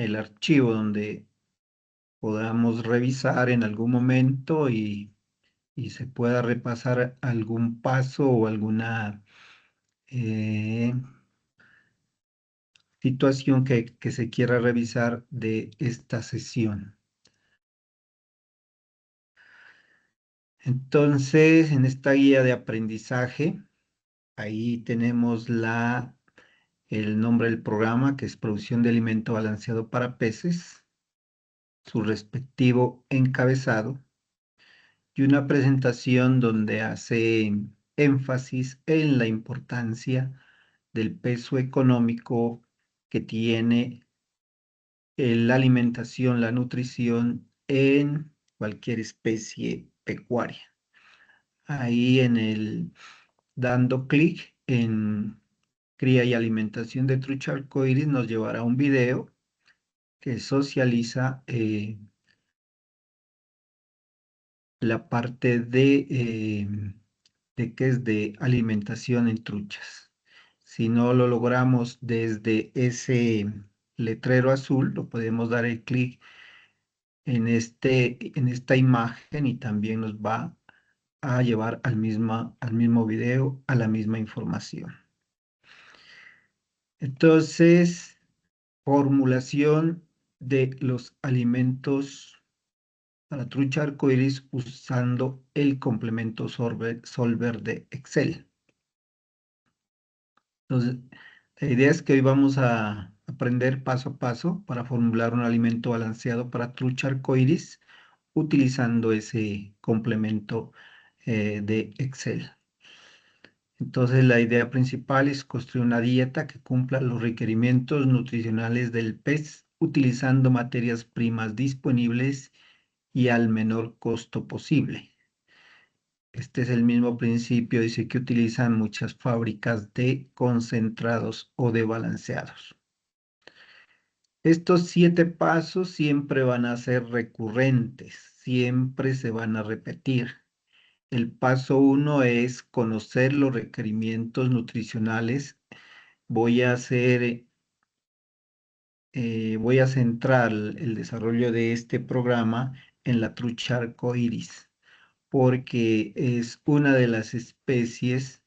el archivo donde podamos revisar en algún momento y se pueda repasar algún paso o alguna eh, situación que se quiera revisar de esta sesión. Entonces, en esta guía de aprendizaje, ahí tenemos el nombre del programa, que es Producción de Alimento Balanceado para Peces, su respectivo encabezado, y una presentación donde hace énfasis en la importancia del peso económico que tiene la alimentación, la nutrición en cualquier especie pecuaria. Ahí dando clic en cría y alimentación de trucha arcoíris nos llevará a un video que socializa la parte de que es de alimentación en truchas. Si no lo logramos desde ese letrero azul, lo podemos dar el clic en esta imagen y también nos va a llevar al mismo video, a la misma información. Entonces, formulación de los alimentos para trucha arcoíris usando el complemento Solver de Excel. Entonces, la idea es que hoy vamos a aprender paso a paso para formular un alimento balanceado para trucha arcoíris utilizando ese complemento de Excel. Entonces, la idea principal es construir una dieta que cumpla los requerimientos nutricionales del pez utilizando materias primas disponibles y al menor costo posible. Este es el mismo principio, dice que utilizan muchas fábricas de concentrados o de balanceados. Estos 7 pasos siempre van a ser recurrentes, siempre se van a repetir. El paso 1 es conocer los requerimientos nutricionales. Voy a centrar el desarrollo de este programa en la trucha arcoíris, porque es una de las especies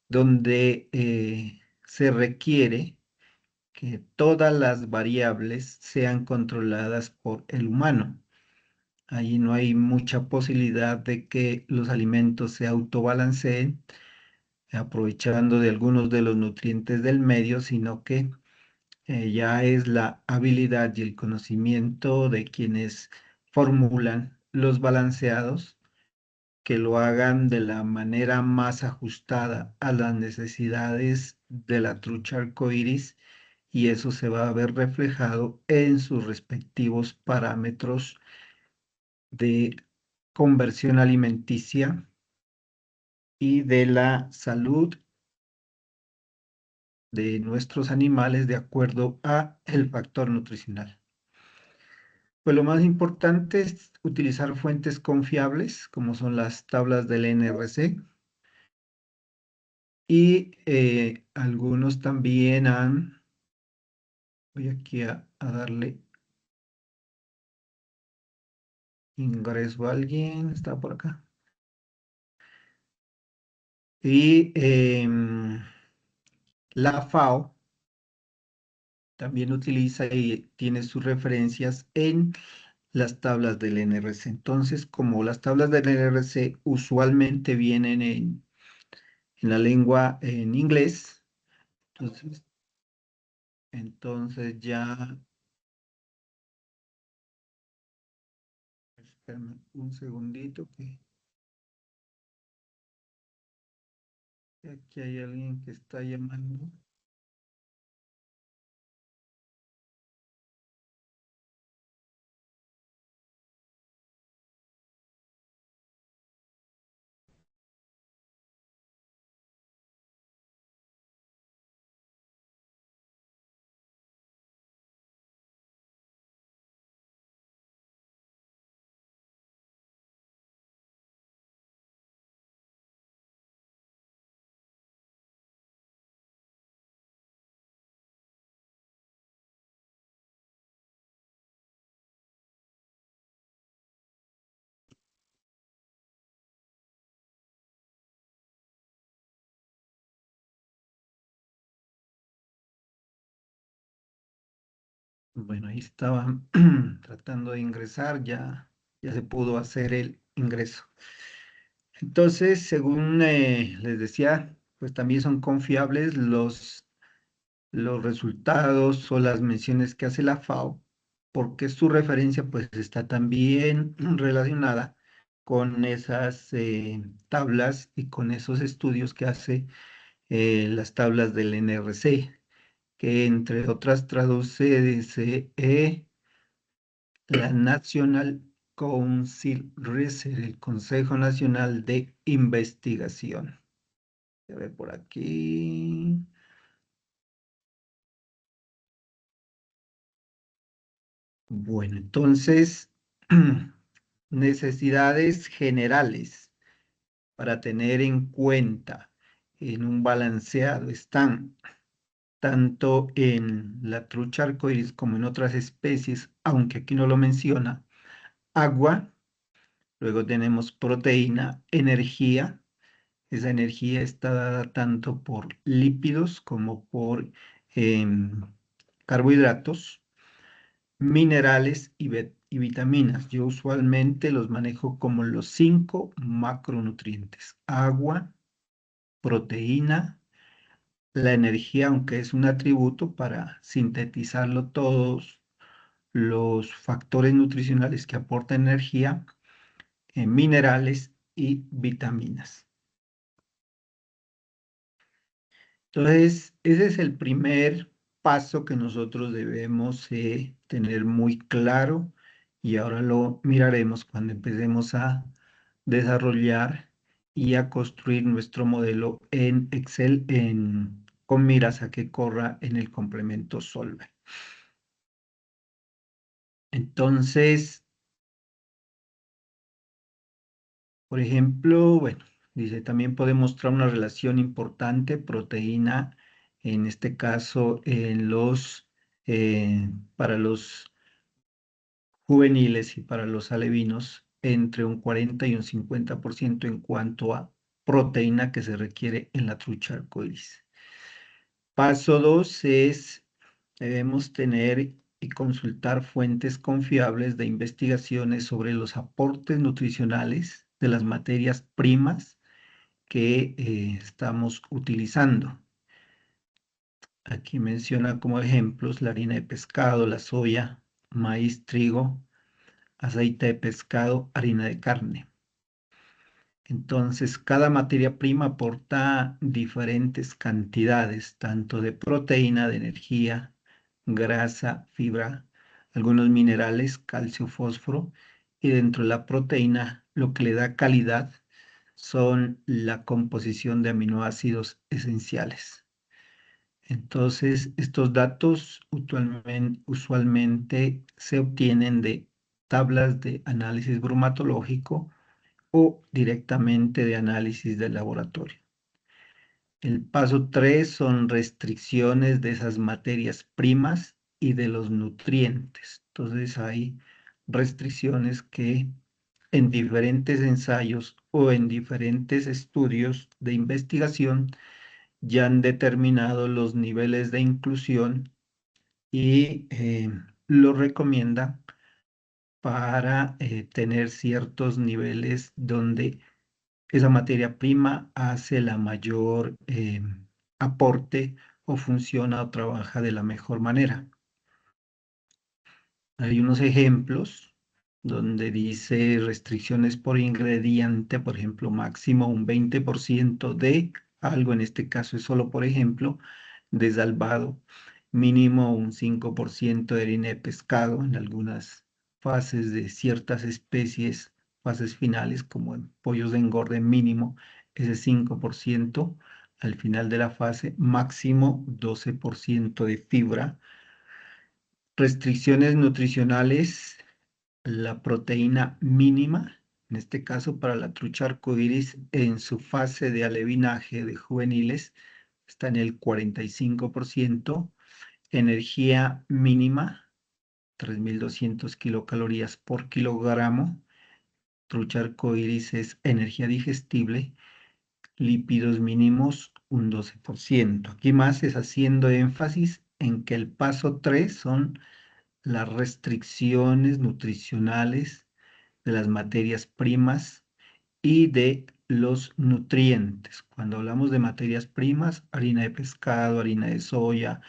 donde se requiere que todas las variables sean controladas por el humano. Ahí no hay mucha posibilidad de que los alimentos se autobalanceen, aprovechando de algunos de los nutrientes del medio, sino que ya es la habilidad y el conocimiento de quienes formulan los balanceados que lo hagan de la manera más ajustada a las necesidades de la trucha arcoíris y eso se va a ver reflejado en sus respectivos parámetros de conversión alimenticia y de la salud de nuestros animales de acuerdo a el factor nutricional. Pues lo más importante es utilizar fuentes confiables, como son las tablas del NRC, y algunos también voy aquí a darle ingreso a alguien, está por acá. Y la FAO también utiliza y tiene sus referencias en las tablas del NRC. Entonces, como las tablas del NRC usualmente vienen en la lengua en inglés, entonces, entonces ya, espérame un segundito que aquí hay alguien que está llamando. Bueno, ahí estaba tratando de ingresar, ya se pudo hacer el ingreso. Entonces, según les decía, pues también son confiables los resultados o las menciones que hace la FAO, porque su referencia pues está también relacionada con esas tablas y con esos estudios que hace las tablas del NRC, que entre otras traduce, dice, la National Council Research, el Consejo Nacional de Investigación. A ver por aquí. Bueno, entonces, necesidades generales para tener en cuenta en un balanceado están tanto en la trucha arcoíris como en otras especies, aunque aquí no lo menciona, agua, luego tenemos proteína, energía. Esa energía está dada tanto por lípidos como por em, carbohidratos, minerales y vitaminas. Yo usualmente los manejo como los 5 macronutrientes: agua, proteína, la energía, aunque es un atributo para sintetizarlo todos los factores nutricionales que aportan energía, minerales y vitaminas. Entonces, ese es el primer paso que nosotros debemos tener muy claro, y ahora lo miraremos cuando empecemos a desarrollar y a construir nuestro modelo en Excel con miras a que corra en el complemento Solver. Entonces, por ejemplo, bueno, dice, también puede mostrar una relación importante, proteína, en este caso, para los juveniles y para los alevinos, entre un 40 y un 50% en cuanto a proteína que se requiere en la trucha arcoíris. Paso 2 es, debemos tener y consultar fuentes confiables de investigaciones sobre los aportes nutricionales de las materias primas que estamos utilizando. Aquí menciona como ejemplos la harina de pescado, la soya, maíz, trigo, aceite de pescado, harina de carne. Entonces, cada materia prima aporta diferentes cantidades, tanto de proteína, de energía, grasa, fibra, algunos minerales, calcio, fósforo, y dentro de la proteína lo que le da calidad son la composición de aminoácidos esenciales. Entonces, estos datos usualmente se obtienen de tablas de análisis bromatológico o directamente de análisis de laboratorio. El paso 3 son restricciones de esas materias primas y de los nutrientes. Entonces hay restricciones que en diferentes ensayos o en diferentes estudios de investigación ya han determinado los niveles de inclusión y lo recomienda para tener ciertos niveles donde esa materia prima hace la mayor aporte o funciona o trabaja de la mejor manera. Hay unos ejemplos donde dice restricciones por ingrediente, por ejemplo, máximo un 20% de algo, en este caso es solo por ejemplo, de salvado, mínimo un 5% de harina de pescado en algunas fases de ciertas especies, fases finales, como en pollos de engorde mínimo, ese 5%, al final de la fase, máximo 12% de fibra. Restricciones nutricionales: la proteína mínima, en este caso para la trucha arcoíris, en su fase de alevinaje de juveniles, está en el 45%. Energía mínima, 3.200 kilocalorías por kilogramo. Trucha arcoíris es energía digestible. Lípidos mínimos, un 12%. Aquí más es haciendo énfasis en que el paso 3 son las restricciones nutricionales de las materias primas y de los nutrientes. Cuando hablamos de materias primas, harina de pescado, harina de soya,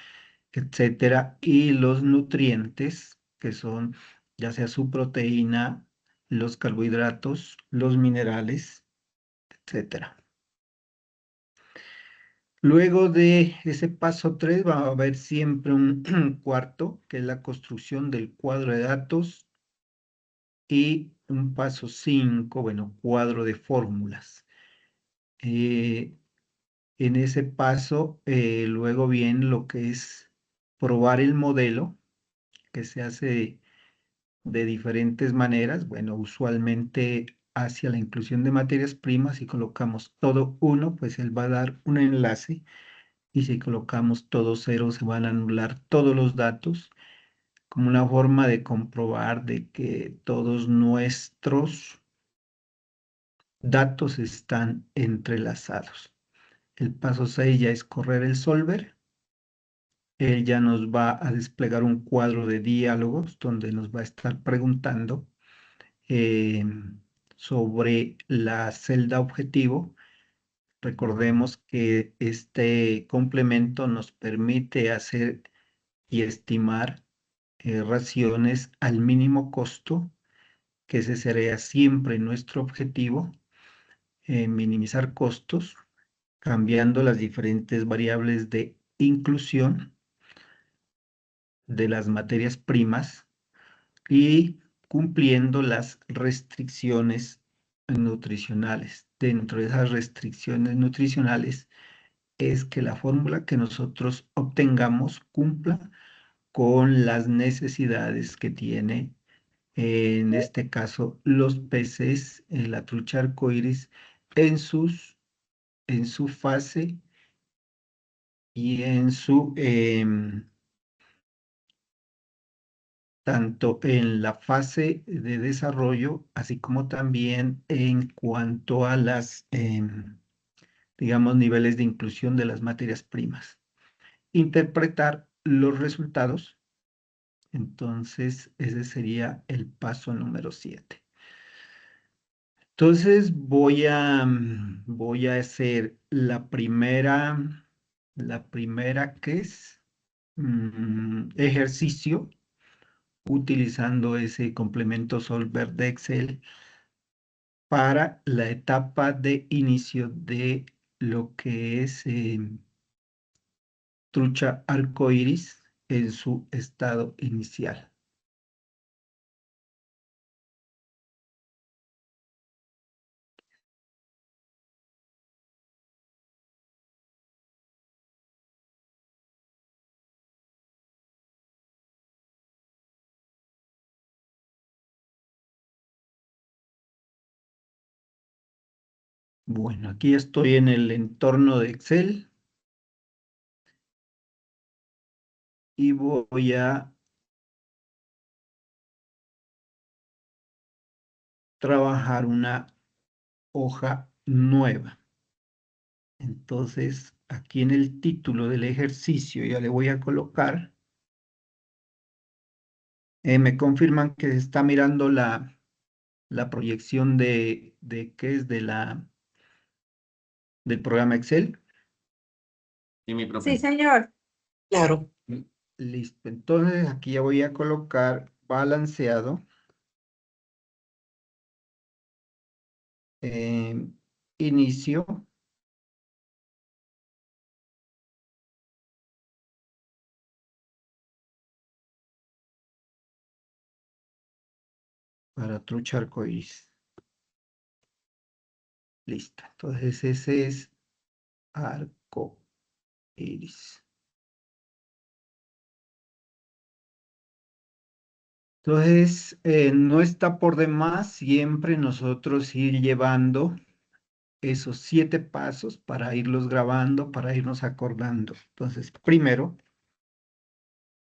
etcétera, y los nutrientes, que son ya sea su proteína, los carbohidratos, los minerales, etcétera. Luego de ese paso 3 va a haber siempre un cuarto, que es la construcción del cuadro de datos, y un paso 5, bueno, cuadro de fórmulas. Eh, en ese paso, luego viene lo que es probar el modelo, que se hace de diferentes maneras. Bueno, usualmente hacia la inclusión de materias primas, si colocamos todo 1, pues él va a dar un enlace, y si colocamos todo 0, se van a anular todos los datos, como una forma de comprobar de que todos nuestros datos están entrelazados. El paso 6 ya es correr el solver. Él ya nos va a desplegar un cuadro de diálogos donde nos va a estar preguntando eh, sobre la celda objetivo. Recordemos que este complemento nos permite hacer y estimar raciones al mínimo costo, que ese sería siempre nuestro objetivo, minimizar costos, cambiando las diferentes variables de inclusión de las materias primas y cumpliendo las restricciones nutricionales. Dentro de esas restricciones nutricionales es que la fórmula que nosotros obtengamos cumpla con las necesidades que tiene, en este caso, los peces, la trucha arcoíris, en en su fase y en su tanto en la fase de desarrollo, así como también en cuanto a las, digamos, niveles de inclusión de las materias primas. Interpretar los resultados. Entonces, ese sería el paso número 7. Entonces, voy a hacer la primera que es ejercicio, utilizando ese complemento Solver de Excel para la etapa de inicio de lo que es trucha arcoíris en su estado inicial. Bueno, aquí estoy en el entorno de Excel y voy a trabajar una hoja nueva. Entonces, aquí en el título del ejercicio ya le voy a colocar. Me confirman que se está mirando la proyección de qué es del programa Excel. Sí, mi Sí, profe. señor. Claro. Listo. Entonces, aquí ya voy a colocar balanceado. Inicio. Para trucha arcoíris. Listo. Entonces, ese es arco iris. Entonces, no está por demás siempre nosotros ir llevando esos 7 pasos para irlos grabando, para irnos acordando. Entonces, primero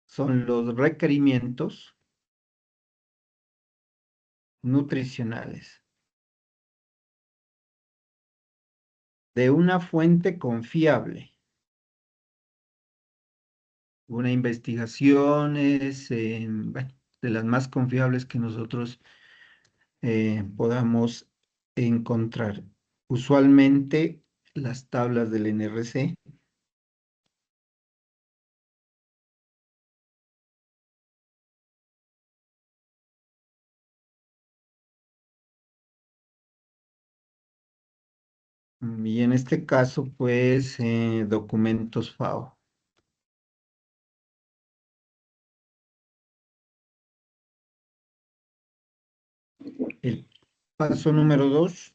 son los requerimientos nutricionales de una fuente confiable una investigación es bueno, de las más confiables que nosotros podamos encontrar. Usualmente las tablas del NRC. Y en este caso, pues, documentos FAO. El paso número 2,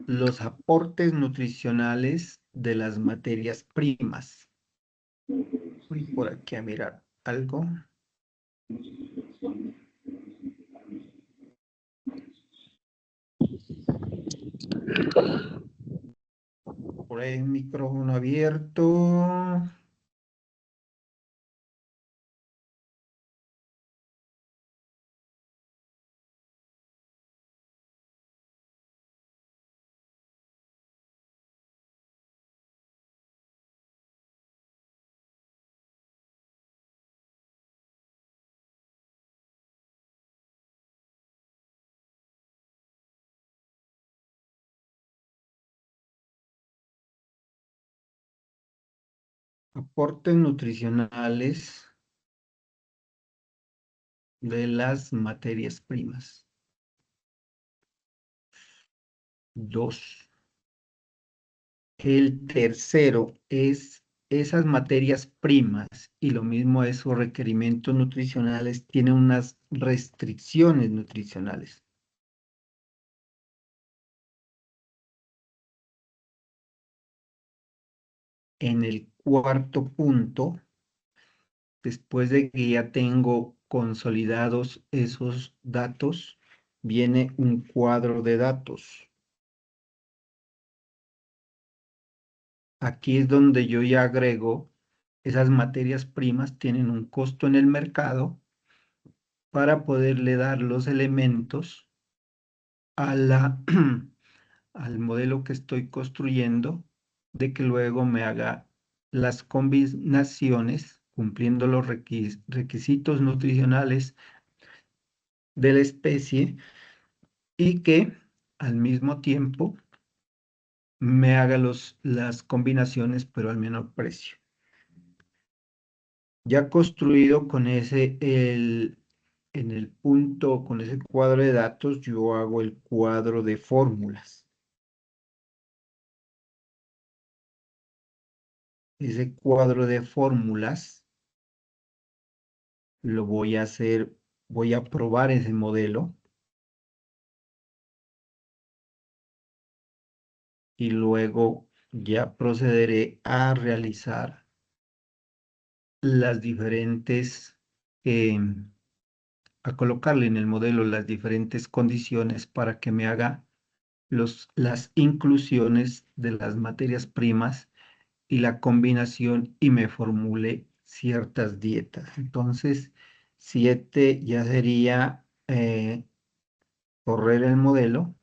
los aportes nutricionales de las materias primas. Voy por aquí a mirar algo. Por ahí el micrófono abierto. Aportes nutricionales de las materias primas. 2. El tercero es esas materias primas y lo mismo es sus requerimientos nutricionales, tienen unas restricciones nutricionales. En el cuarto punto, después de que ya tengo consolidados esos datos, viene un cuadro de datos. Aquí es donde yo ya agrego esas materias primas, tienen un costo en el mercado para poderle dar los elementos a al modelo que estoy construyendo, de que luego me haga las combinaciones cumpliendo los requisitos nutricionales de la especie y que al mismo tiempo me haga las combinaciones pero al menor precio. Ya construido con en el punto, con ese cuadro de datos, yo hago el cuadro de fórmulas. Ese cuadro de fórmulas lo voy a hacer, voy a probar ese modelo y luego ya procederé a realizar las diferentes, a colocarle en el modelo las diferentes condiciones para que me haga las inclusiones de las materias primas y la combinación y me formule ciertas dietas. Entonces, 7 ya sería correr el modelo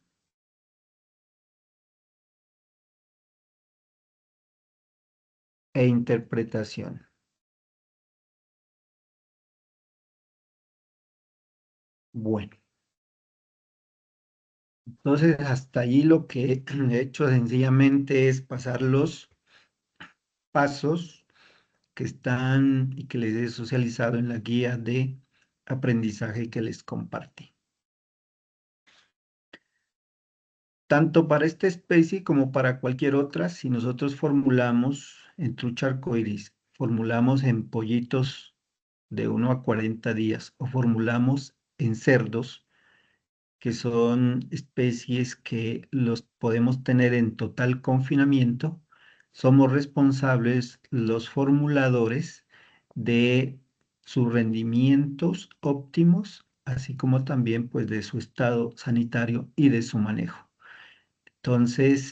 e interpretación. Bueno, entonces hasta allí lo que he hecho sencillamente es pasar los pasos que están y que les he socializado en la guía de aprendizaje que les compartí. Tanto para esta especie como para cualquier otra, si nosotros formulamos en trucha arcoíris, formulamos en pollitos de 1 a 40 días o formulamos en cerdos, que son especies que los podemos tener en total confinamiento, somos responsables los formuladores de sus rendimientos óptimos, así como también pues de su estado sanitario y de su manejo. Entonces,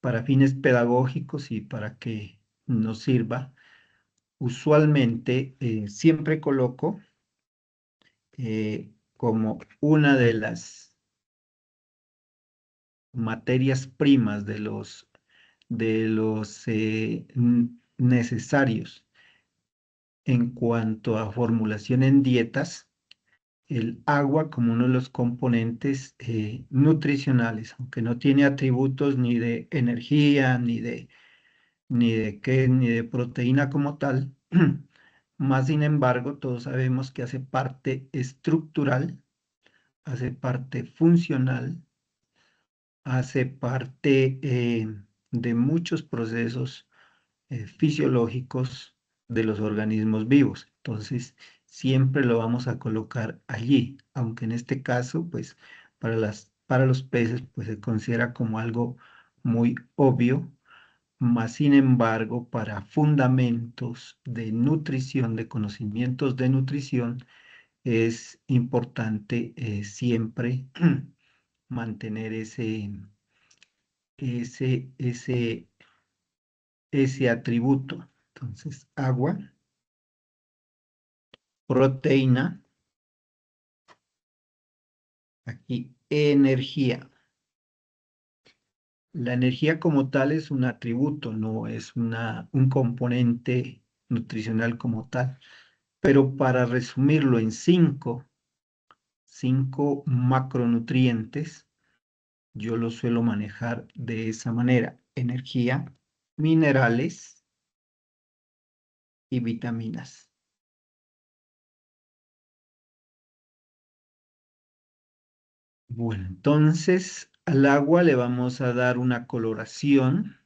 para fines pedagógicos y para que nos sirva, usualmente siempre coloco como una de las materias primas de los necesarios en cuanto a formulación en dietas, el agua como uno de los componentes nutricionales, aunque no tiene atributos ni de energía, ni de proteína como tal, más sin embargo, todos sabemos que hace parte estructural, hace parte funcional, hace parte de muchos procesos fisiológicos de los organismos vivos. Entonces, siempre lo vamos a colocar allí, aunque en este caso, pues, para los peces, pues se considera como algo muy obvio, mas sin embargo, para fundamentos de nutrición, de conocimientos de nutrición, es importante siempre mantener ese, ese, ese atributo. Entonces, agua, proteína, aquí energía. La energía como tal es un atributo, no es un componente nutricional como tal. Pero para resumirlo en cinco macronutrientes, yo lo suelo manejar de esa manera: energía, minerales y vitaminas. Bueno, entonces al agua le vamos a dar una coloración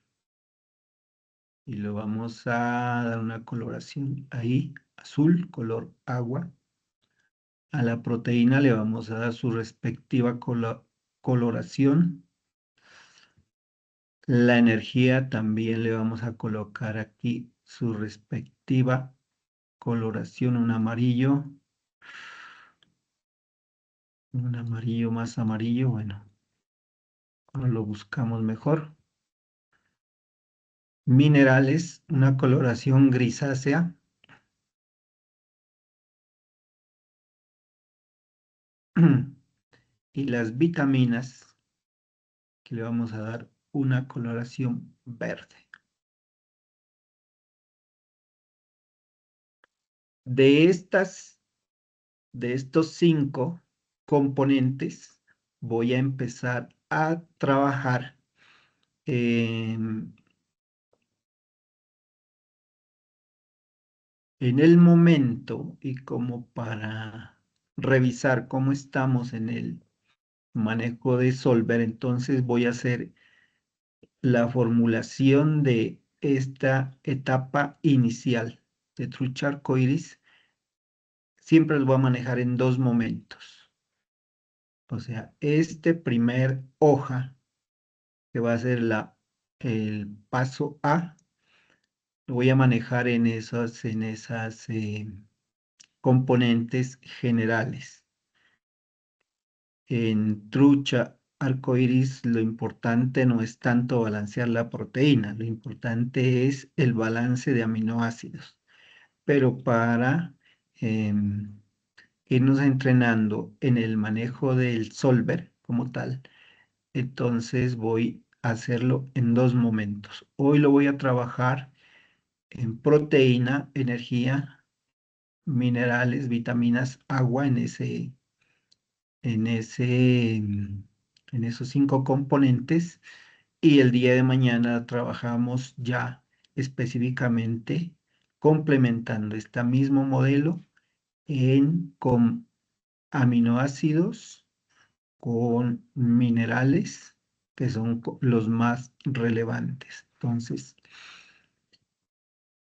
y lo vamos a dar una coloración ahí, azul, color agua. A la proteína le vamos a dar su respectiva coloración. La energía también le vamos a colocar aquí su respectiva coloración, un amarillo más amarillo, bueno, ahora lo buscamos mejor. Minerales, una coloración grisácea. Y las vitaminas, que le vamos a dar una coloración verde. De de estos cinco componentes, voy a empezar a trabajar en el momento y como para revisar cómo estamos en el manejo de Solver. Entonces voy a hacer la formulación de esta etapa inicial de trucha arcoíris. Siempre lo voy a manejar en dos momentos. O sea, este primer hoja, que va a ser el paso A, lo voy a manejar en esas componentes generales. En trucha arcoíris, lo importante no es tanto balancear la proteína, lo importante es el balance de aminoácidos. Pero para em, irnos entrenando en el manejo del solver como tal, entonces voy a hacerlo en dos momentos. Hoy lo voy a trabajar en proteína, energía, minerales, vitaminas, agua, en ese, en esos cinco componentes. Y el día de mañana trabajamos ya específicamente complementando este mismo modelo con aminoácidos, con minerales, que son los más relevantes. Entonces,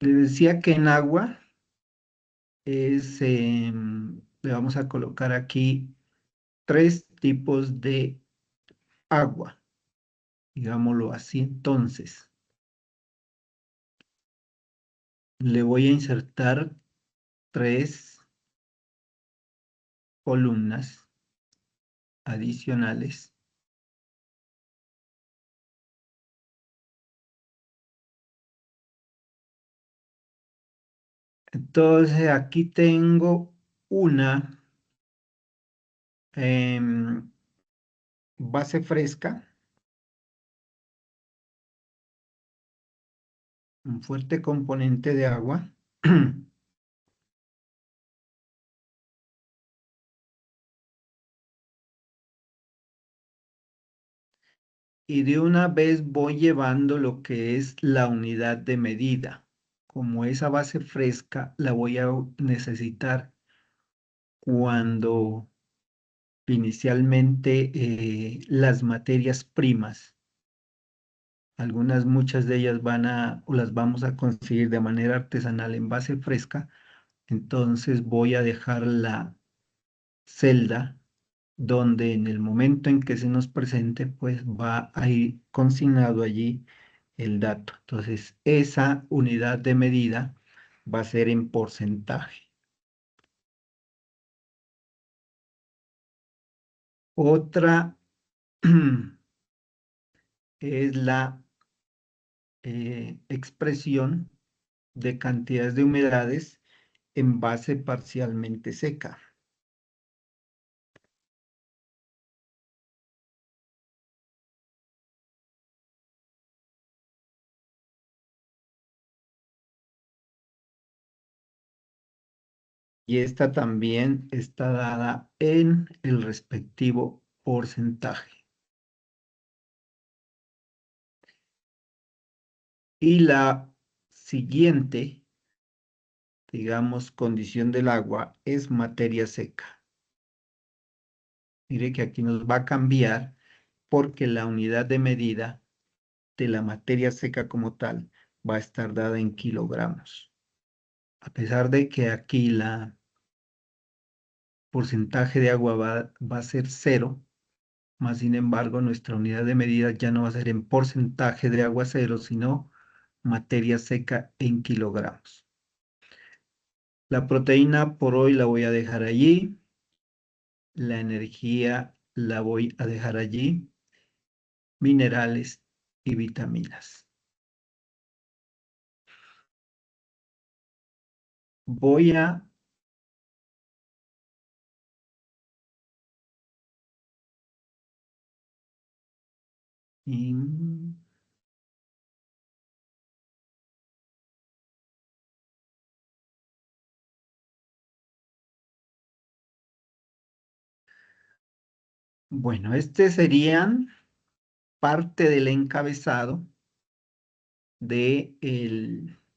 les decía que en agua le vamos a colocar aquí tres tipos de agua, digámoslo así. Entonces, le voy a insertar tres columnas adicionales. Entonces, aquí tengo una base fresca, un fuerte componente de agua. y de una vez voy llevando lo que es la unidad de medida. Como esa base fresca la voy a necesitar cuando inicialmente las materias primas, muchas de ellas o las vamos a conseguir de manera artesanal en base fresca, entonces voy a dejar la celda donde en el momento en que se nos presente, pues va a ir consignado allí el dato. Entonces, esa unidad de medida va a ser en porcentaje. Otra es la expresión de cantidades de humedades en base parcialmente seca. Y esta también está dada en el respectivo porcentaje. Y la siguiente, digamos, condición del agua es materia seca. Mire que aquí nos va a cambiar porque la unidad de medida de la materia seca como tal va a estar dada en kilogramos. A pesar de que aquí la porcentaje de agua va a ser cero, más sin embargo nuestra unidad de medida ya no va a ser en porcentaje de agua cero, sino materia seca en kilogramos. La proteína por hoy la voy a dejar allí, la energía la voy a dejar allí, minerales y vitaminas. Voy a in- bueno, este serían parte del encabezado de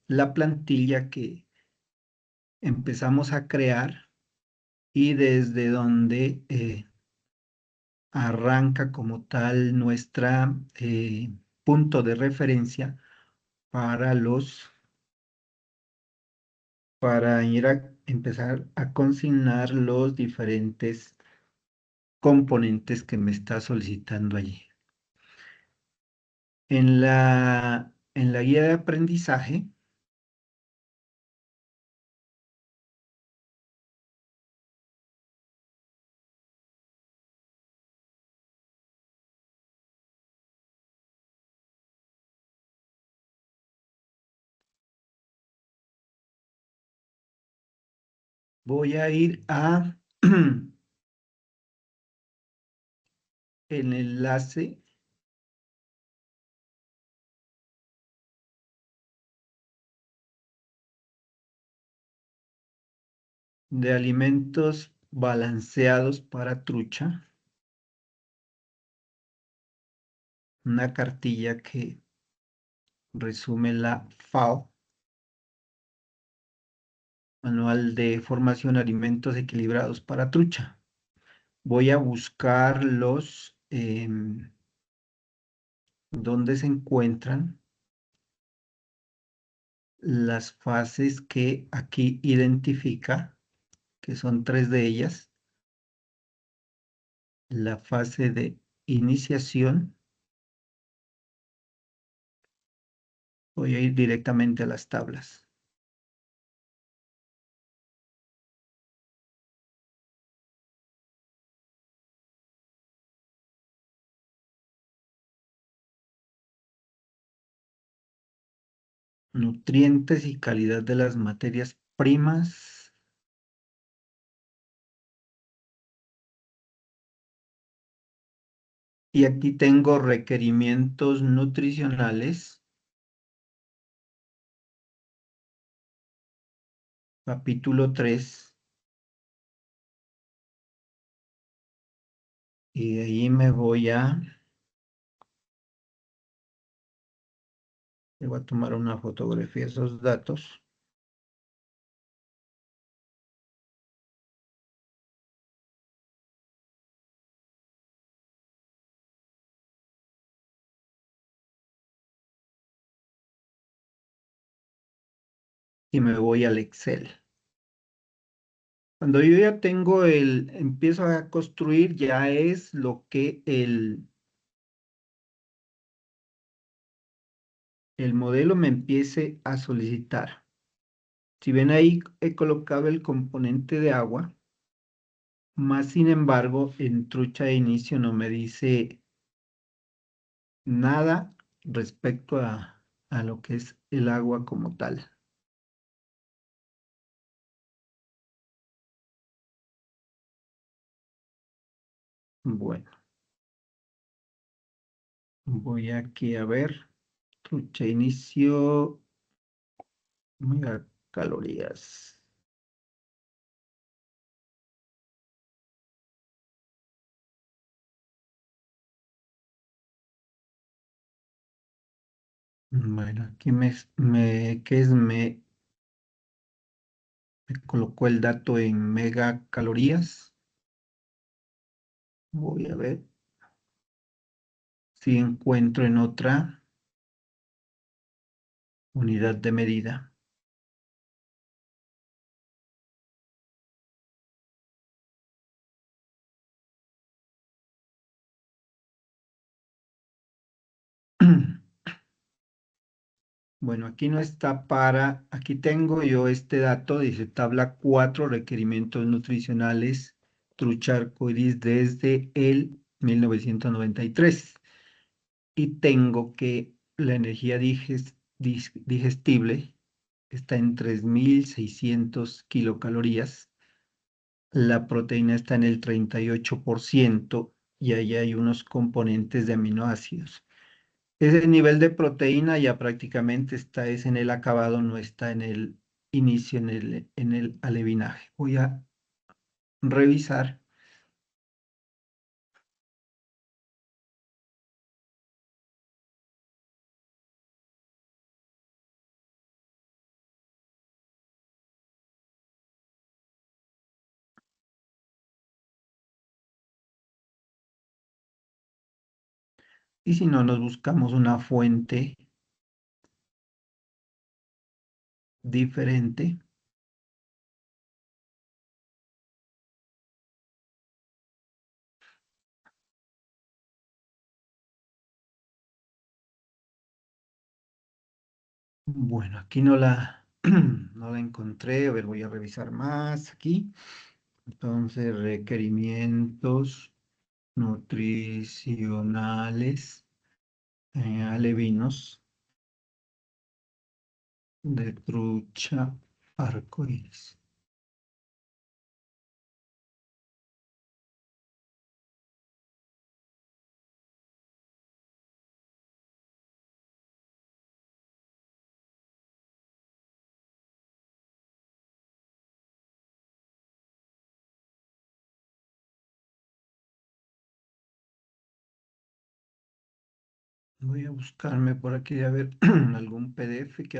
la plantilla que empezamos a crear y desde donde arranca como tal nuestra punto de referencia para para ir a empezar a consignar los diferentes componentes que me está solicitando allí. En la guía de aprendizaje voy a ir a el enlace de alimentos balanceados para trucha, una cartilla que resume la FAO, Manual de Formación de Alimentos Equilibrados para Trucha. Voy a buscar donde se encuentran las fases que aquí identifica, que son tres de ellas. La fase de iniciación, voy a ir directamente a las tablas. Nutrientes y calidad de las materias primas. Y aquí tengo requerimientos nutricionales, capítulo 3. Y de ahí me voy a Le voy a tomar una fotografía de esos datos y me voy al Excel. Cuando yo ya tengo empiezo a construir, ya es lo que el modelo me empiece a solicitar. Si ven ahí, he colocado el componente de agua, más sin embargo, en trucha de inicio no me dice nada respecto a lo que es el agua como tal. Bueno, voy aquí a ver, trucha de inicio, megacalorías. Bueno, aquí me colocó el dato en megacalorías. Voy a ver si encuentro en otra unidad de medida. Bueno, aquí no está aquí tengo yo este dato, dice tabla 4 requerimientos nutricionales, trucha arcoíris desde el 1993. Y tengo que la energía digestible está en 3600 kilocalorías, la proteína está en el 38% y ahí hay unos componentes de aminoácidos. Ese nivel de proteína ya prácticamente es en el acabado, no está en el inicio, en el alevinaje. Voy a revisar y si no, nos buscamos una fuente diferente. Bueno, aquí no la encontré. A ver, voy a revisar más aquí. Entonces, requerimientos nutricionales alevinos de trucha arcoíris. Voy a buscarme por aquí a ver algún PDF que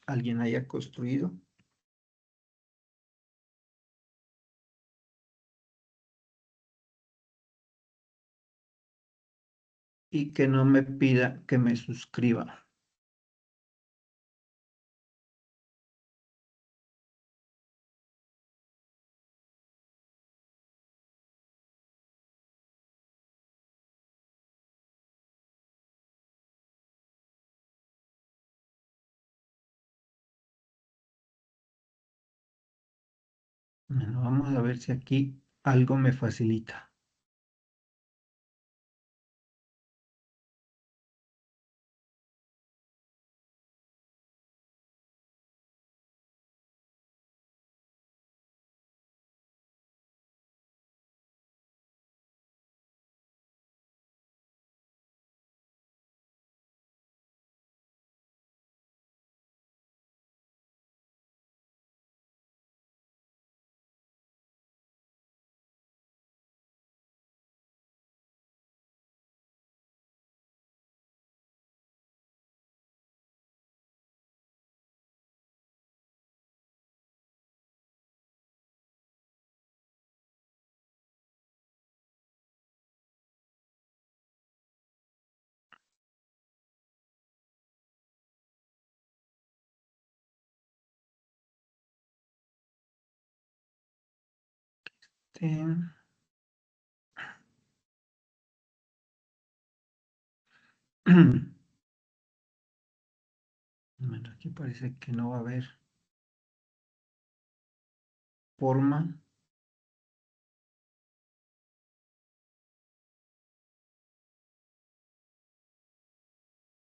alguien haya construido y que no me pida que me suscriba. Bueno, vamos a ver si aquí algo me facilita. Bueno, aquí parece que no va a haber forma.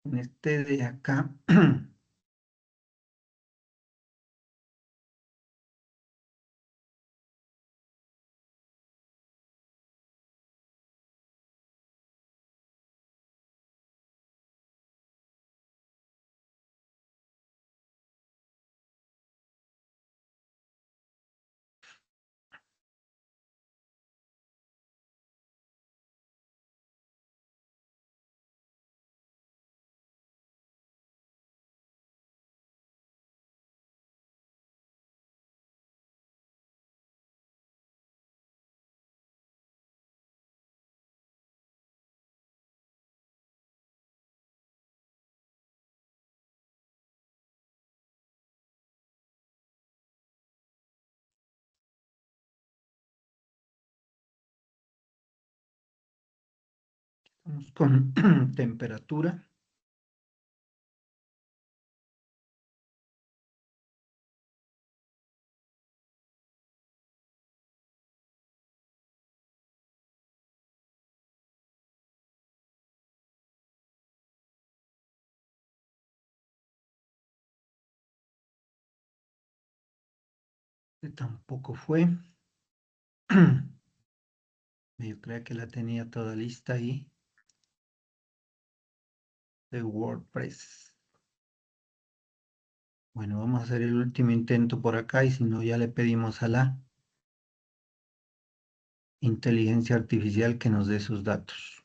En este de acá, vamos con temperatura. Que tampoco fue. Yo creo que la tenía toda lista ahí de WordPress. Bueno, vamos a hacer el último intento por acá y si no ya le pedimos a la inteligencia artificial que nos dé sus datos.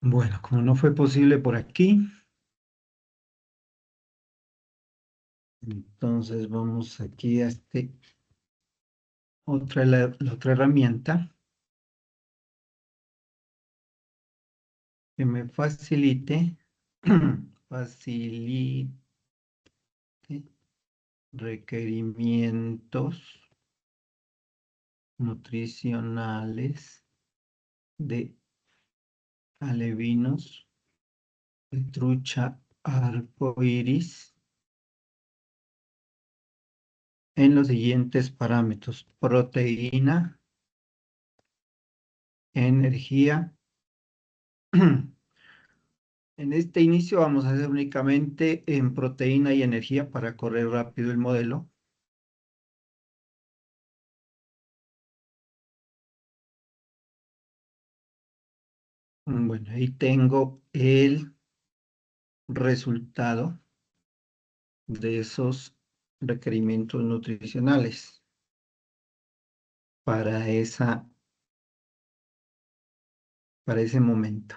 Bueno, como no fue posible por aquí, entonces vamos aquí a la otra herramienta que me facilite, facilite requerimientos nutricionales de alevinos de trucha arcoíris en los siguientes parámetros: proteína, energía. En este inicio vamos a hacer únicamente en proteína y energía para correr rápido el modelo. Bueno, ahí tengo el resultado de esos requerimientos nutricionales para para ese momento.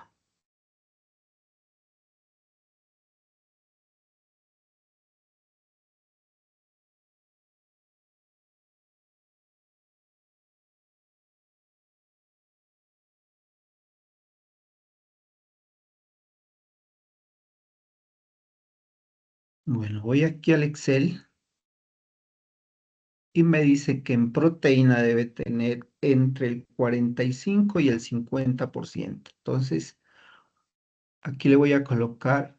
Bueno, voy aquí al Excel y me dice que en proteína debe tener entre el 45 y el 50%. Entonces, aquí le voy a colocar,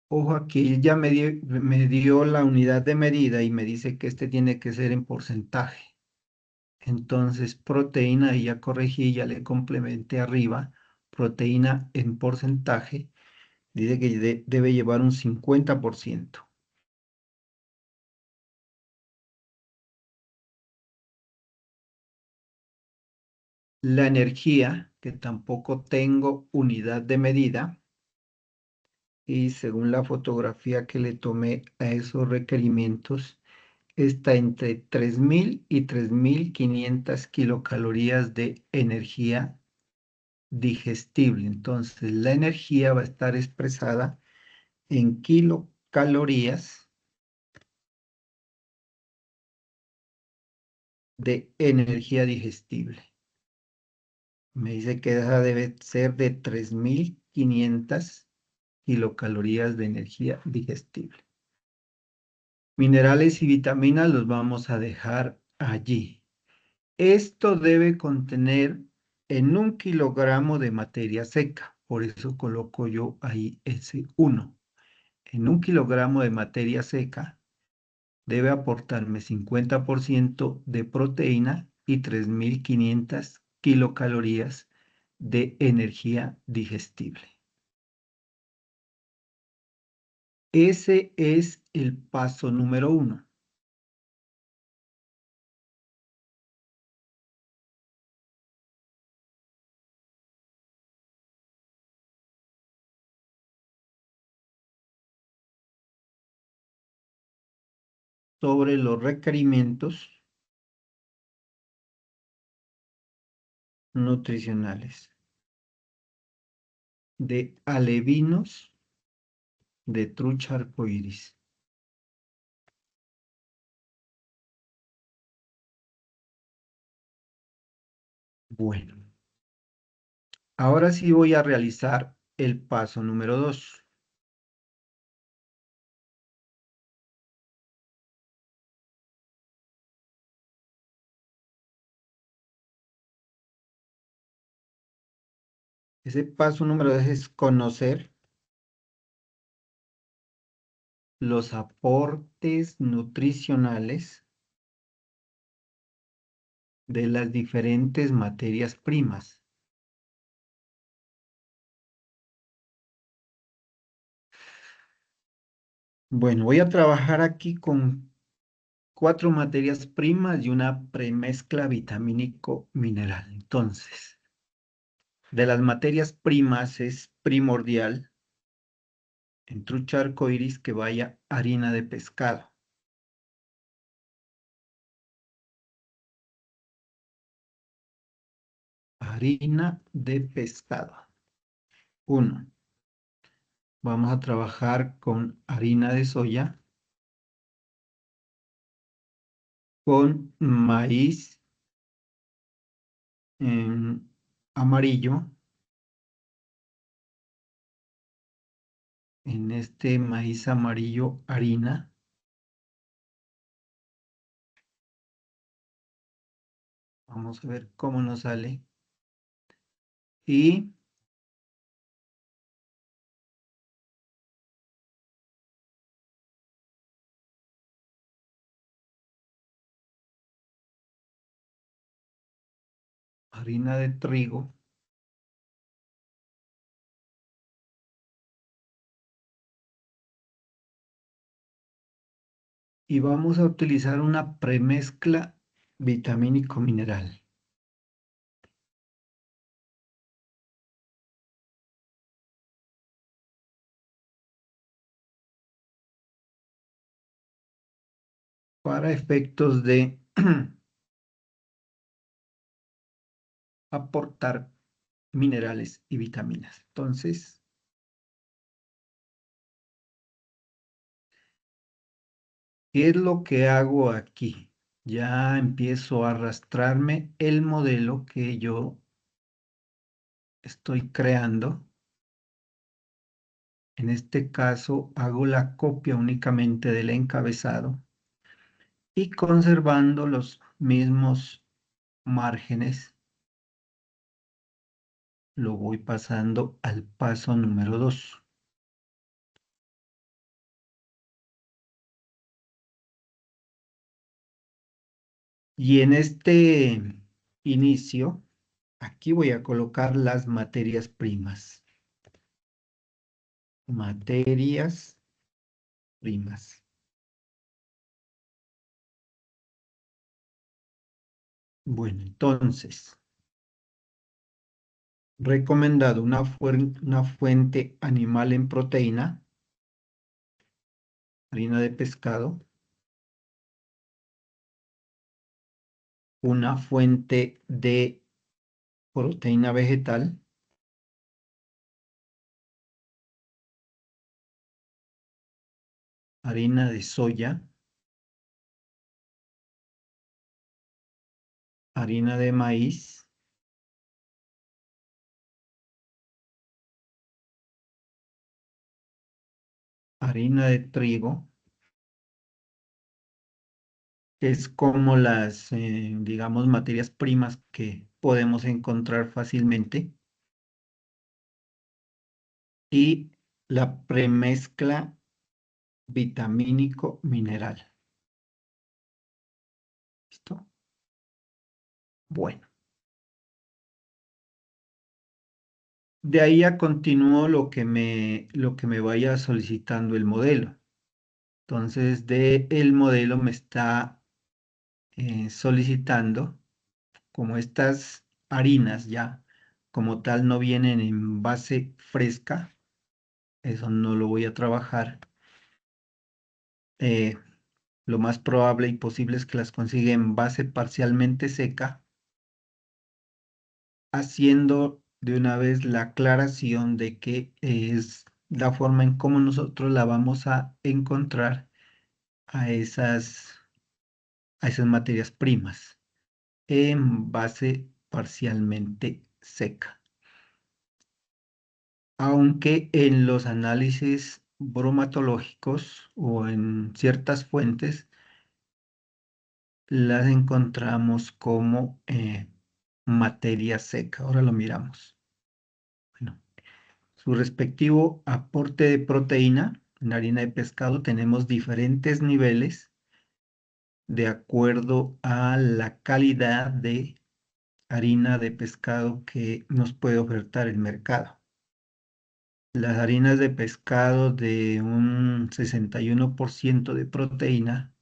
ojo aquí, ya me dio la unidad de medida y me dice que este tiene que ser en porcentaje. Entonces, proteína, y ya corregí, ya le complementé arriba, proteína en porcentaje, dice que debe llevar un 50%. la energía, que tampoco tengo unidad de medida, y según la fotografía que le tomé a esos requerimientos, está entre 3.000 y 3.500 kilocalorías de energía digestible. Entonces, la energía va a estar expresada en kilocalorías de energía digestible. Me dice que esa debe ser de 3.500 kilocalorías de energía digestible. Minerales y vitaminas los vamos a dejar allí. Esto debe contener en 1 kilogramo de materia seca. Por eso coloco yo ahí ese 1. En 1 kilogramo de materia seca debe aportarme 50% de proteína y 3.500 kilocalorías de energía digestible. Ese es el paso número 1. Sobre los requerimientos nutricionales de alevinos de trucha arcoíris. Bueno, ahora sí voy a realizar el paso número 2. Ese paso número 2 es conocer los aportes nutricionales de las diferentes materias primas. Bueno, voy a trabajar aquí con 4 materias primas y una premezcla vitamínico mineral. Entonces, de las materias primas es primordial en trucha arcoíris que vaya harina de pescado. Harina de pescado. 1. Vamos a trabajar con harina de soya, con maíz amarillo. En este maíz amarillo harina. Vamos a ver cómo nos sale. Y harina de trigo. Y vamos a utilizar una premezcla vitamínico mineral. Para efectos de aportar minerales y vitaminas. Entonces, ¿qué es lo que hago aquí? Ya empiezo a arrastrarme el modelo que yo estoy creando. En este caso, hago la copia únicamente del encabezado y conservando los mismos márgenes, lo voy pasando al paso número 2. Y en este inicio, aquí voy a colocar las materias primas. Materias primas. Bueno, entonces, Recomendado una fuente animal en proteína, harina de pescado, una fuente de proteína vegetal, harina de soya, harina de maíz, harina de trigo, que es como las, digamos, materias primas que podemos encontrar fácilmente, y la premezcla vitamínico mineral. ¿Listo? Bueno, de ahí a continúo lo que me vaya solicitando el modelo. Entonces, de el modelo me está solicitando, como estas harinas ya como tal no vienen en base fresca, eso no lo voy a trabajar. Eh, lo más probable y posible es que las consiga en base parcialmente seca, haciendo de una vez la aclaración de que es la forma en cómo nosotros la vamos a encontrar a a esas materias primas en base parcialmente seca. Aunque en los análisis bromatológicos o en ciertas fuentes las encontramos como materia seca. Ahora lo miramos. Bueno, su respectivo aporte de proteína en harina de pescado tenemos diferentes niveles de acuerdo a la calidad de harina de pescado que nos puede ofertar el mercado. Las harinas de pescado de un 61% de proteína,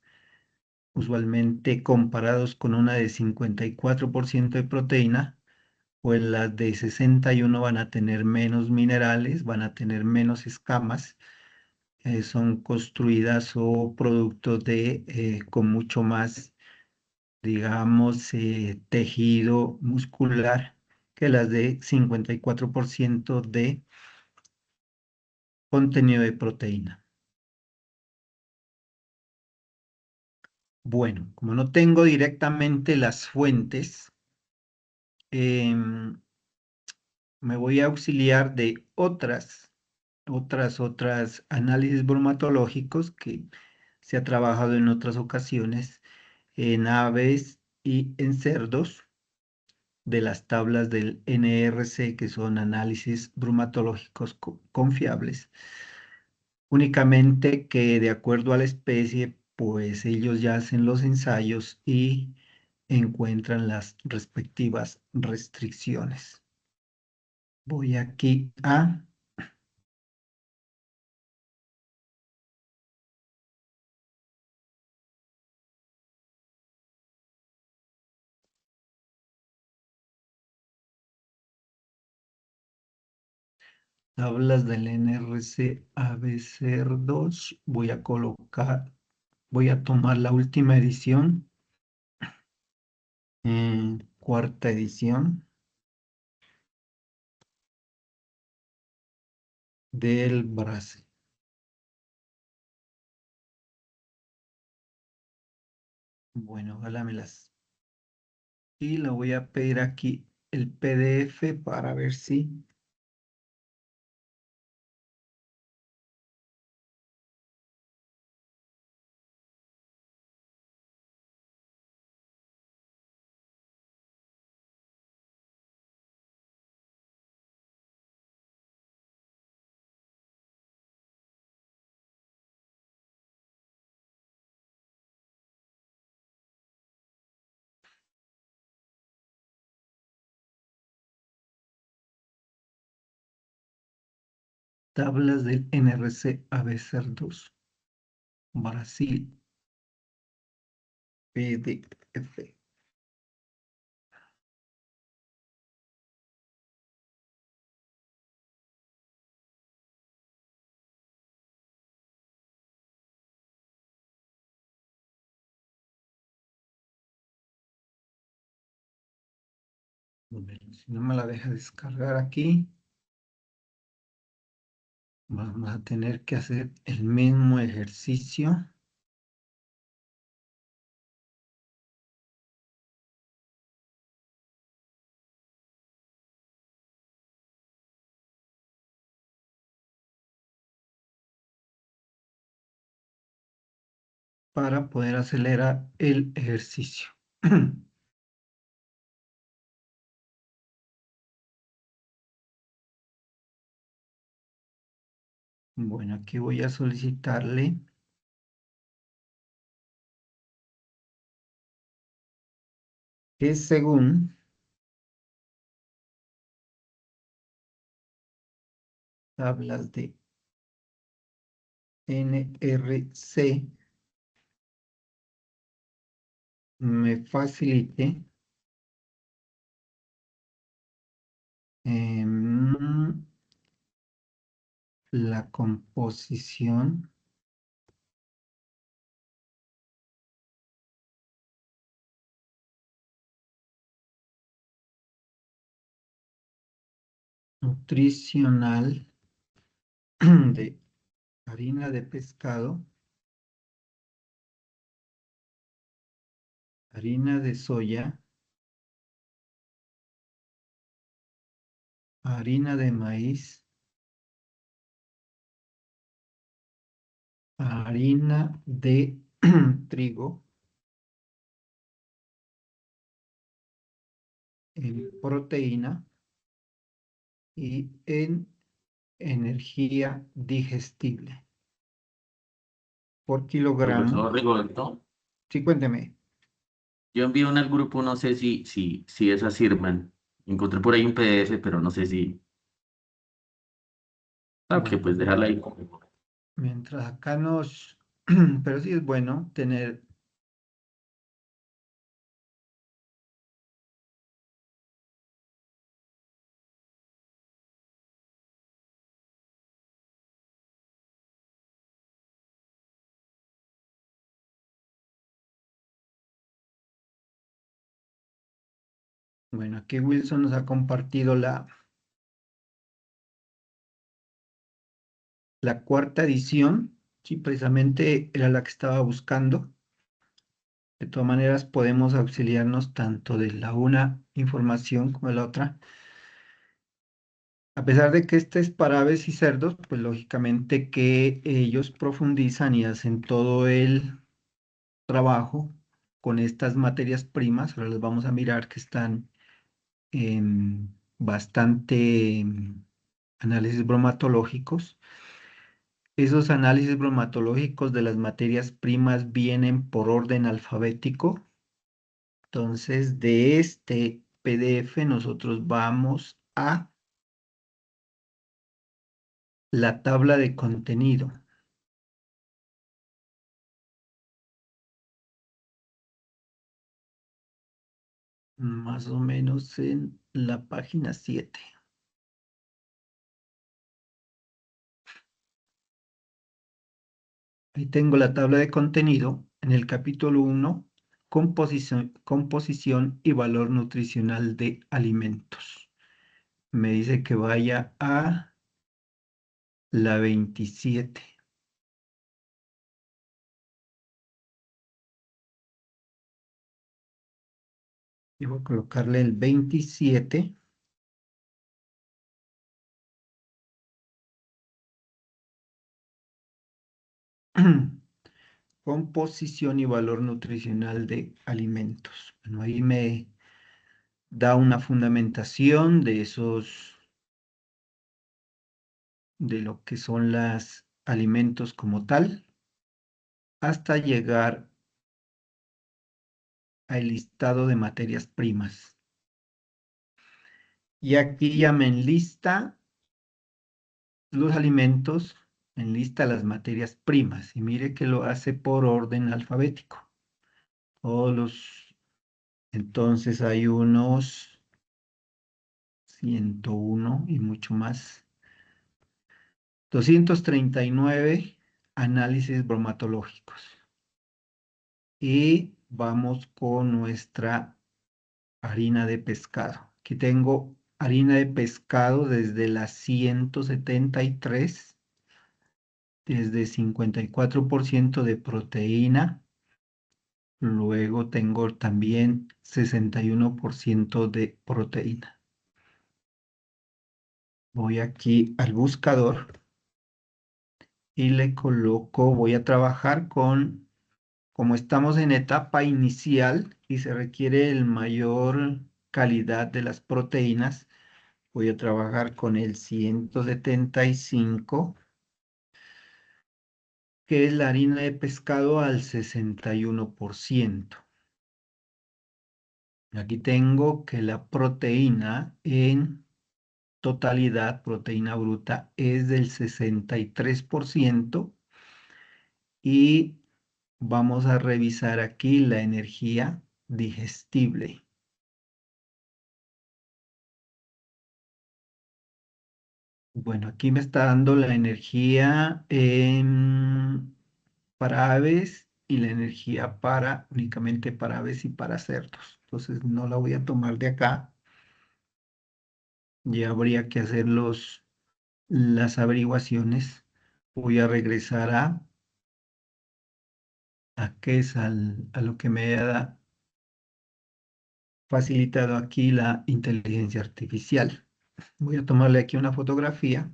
usualmente comparados con una de 54% de proteína, pues las de 61 van a tener menos minerales, van a tener menos escamas, son construidas o productos de con mucho más, digamos, tejido muscular que las de 54% de contenido de proteína. Bueno, como no tengo directamente las fuentes, em, me voy a auxiliar de otras análisis bromatológicos que se ha trabajado en otras ocasiones en aves y en cerdos, de las tablas del NRC, que son análisis bromatológicos confiables. Únicamente que de acuerdo a la especie, pues ellos ya hacen los ensayos y encuentran las respectivas restricciones. Voy aquí a tablas del NRC AB02. Voy a tomar la última edición, cuarta edición del BRACE. Bueno, ojalá me las. Y le voy a pedir aquí el PDF para ver si. Tablas del NRC AB02, Brasil, PDF. Bueno, si no me la deja descargar aquí, vamos a tener que hacer el mismo ejercicio. Para poder acelerar el ejercicio. Bueno, aquí voy a solicitarle que según tablas de NRC me facilite em, la composición nutricional de harina de pescado, harina de soya, harina de maíz, harina de trigo, en proteína y en energía digestible por kilogramo. Profesor Rigoberto, Sí, cuénteme. yo envié una al grupo, no sé si esas sirvan. Encontré por ahí un PDF, pero no sé si. Ah, que Bueno, pues dejarla ahí. mientras acá nos... Pero sí es bueno tener... Bueno, aquí Wilson nos ha compartido la cuarta edición. Sí, precisamente era la que estaba buscando. De todas maneras, podemos auxiliarnos tanto de la una información como de la otra. A pesar de que este es para aves y cerdos, pues lógicamente que ellos profundizan y hacen todo el trabajo con estas materias primas. Ahora les vamos a mirar que están en bastante análisis bromatológicos. Esos análisis bromatológicos de las materias primas vienen por orden alfabético. Entonces, de este PDF nosotros vamos a la tabla de contenido, más o menos en la página 7. Ahí tengo la tabla de contenido en el capítulo 1, composición y valor nutricional de alimentos. Me dice que vaya a la 27. Y voy a colocarle el 27. Composición y valor nutricional de alimentos. Bueno, ahí me da una fundamentación de de lo que son los alimentos como tal, hasta llegar al listado de materias primas. Y aquí ya me enlista los alimentos, me enlista las materias primas. Y mire que lo hace por orden alfabético. Todos los, entonces hay unos 101 y mucho más. 239 análisis bromatológicos. Y vamos con nuestra harina de pescado. Aquí tengo harina de pescado desde las 173, desde 54% de proteína. Luego tengo también 61% de proteína. Voy aquí al buscador y le coloco, voy a trabajar con, como estamos en etapa inicial y se requiere el mayor calidad de las proteínas, voy a trabajar con el 175, que es la harina de pescado al 61%. Aquí tengo que la proteína en totalidad, proteína bruta, es del 63% y vamos a revisar aquí la energía digestible. Bueno, aquí me está dando la energía para aves y la energía únicamente para aves y para cerdos. Entonces no la voy a tomar de acá. Ya habría que hacer las averiguaciones. Voy a regresar a qué es a lo que me ha facilitado aquí la inteligencia artificial. Voy a tomarle aquí una fotografía.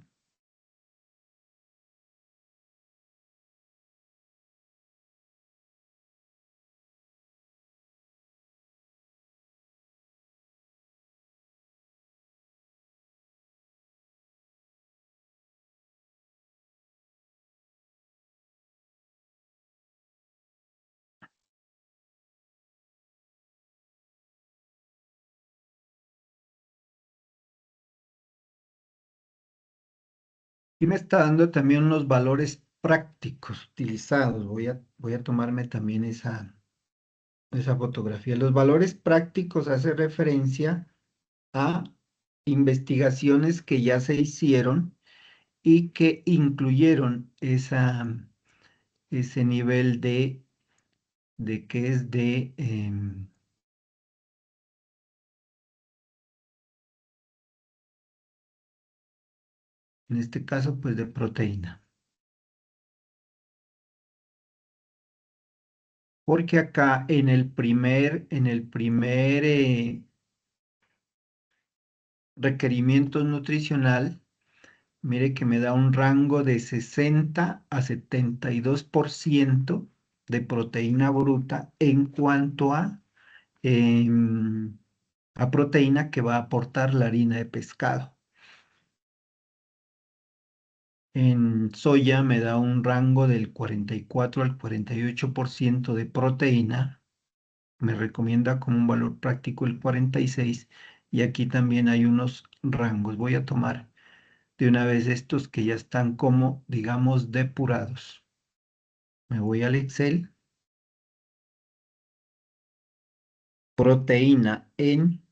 Y me está dando también unos valores prácticos utilizados. Voy a tomarme también esa fotografía. Los valores prácticos hace referencia a investigaciones que ya se hicieron y que incluyeron ese nivel de que es en este caso, pues de proteína. Porque acá en el primer requerimiento nutricional, mire que me da un rango de 60 a 72% de proteína bruta en cuanto em, a proteína que va a aportar la harina de pescado. En soya me da un rango del 44 al 48% de proteína. Me recomienda como un valor práctico el 46 y aquí también hay unos rangos. Voy a tomar de una vez estos que ya están como, digamos, depurados. Me voy al Excel. Proteína en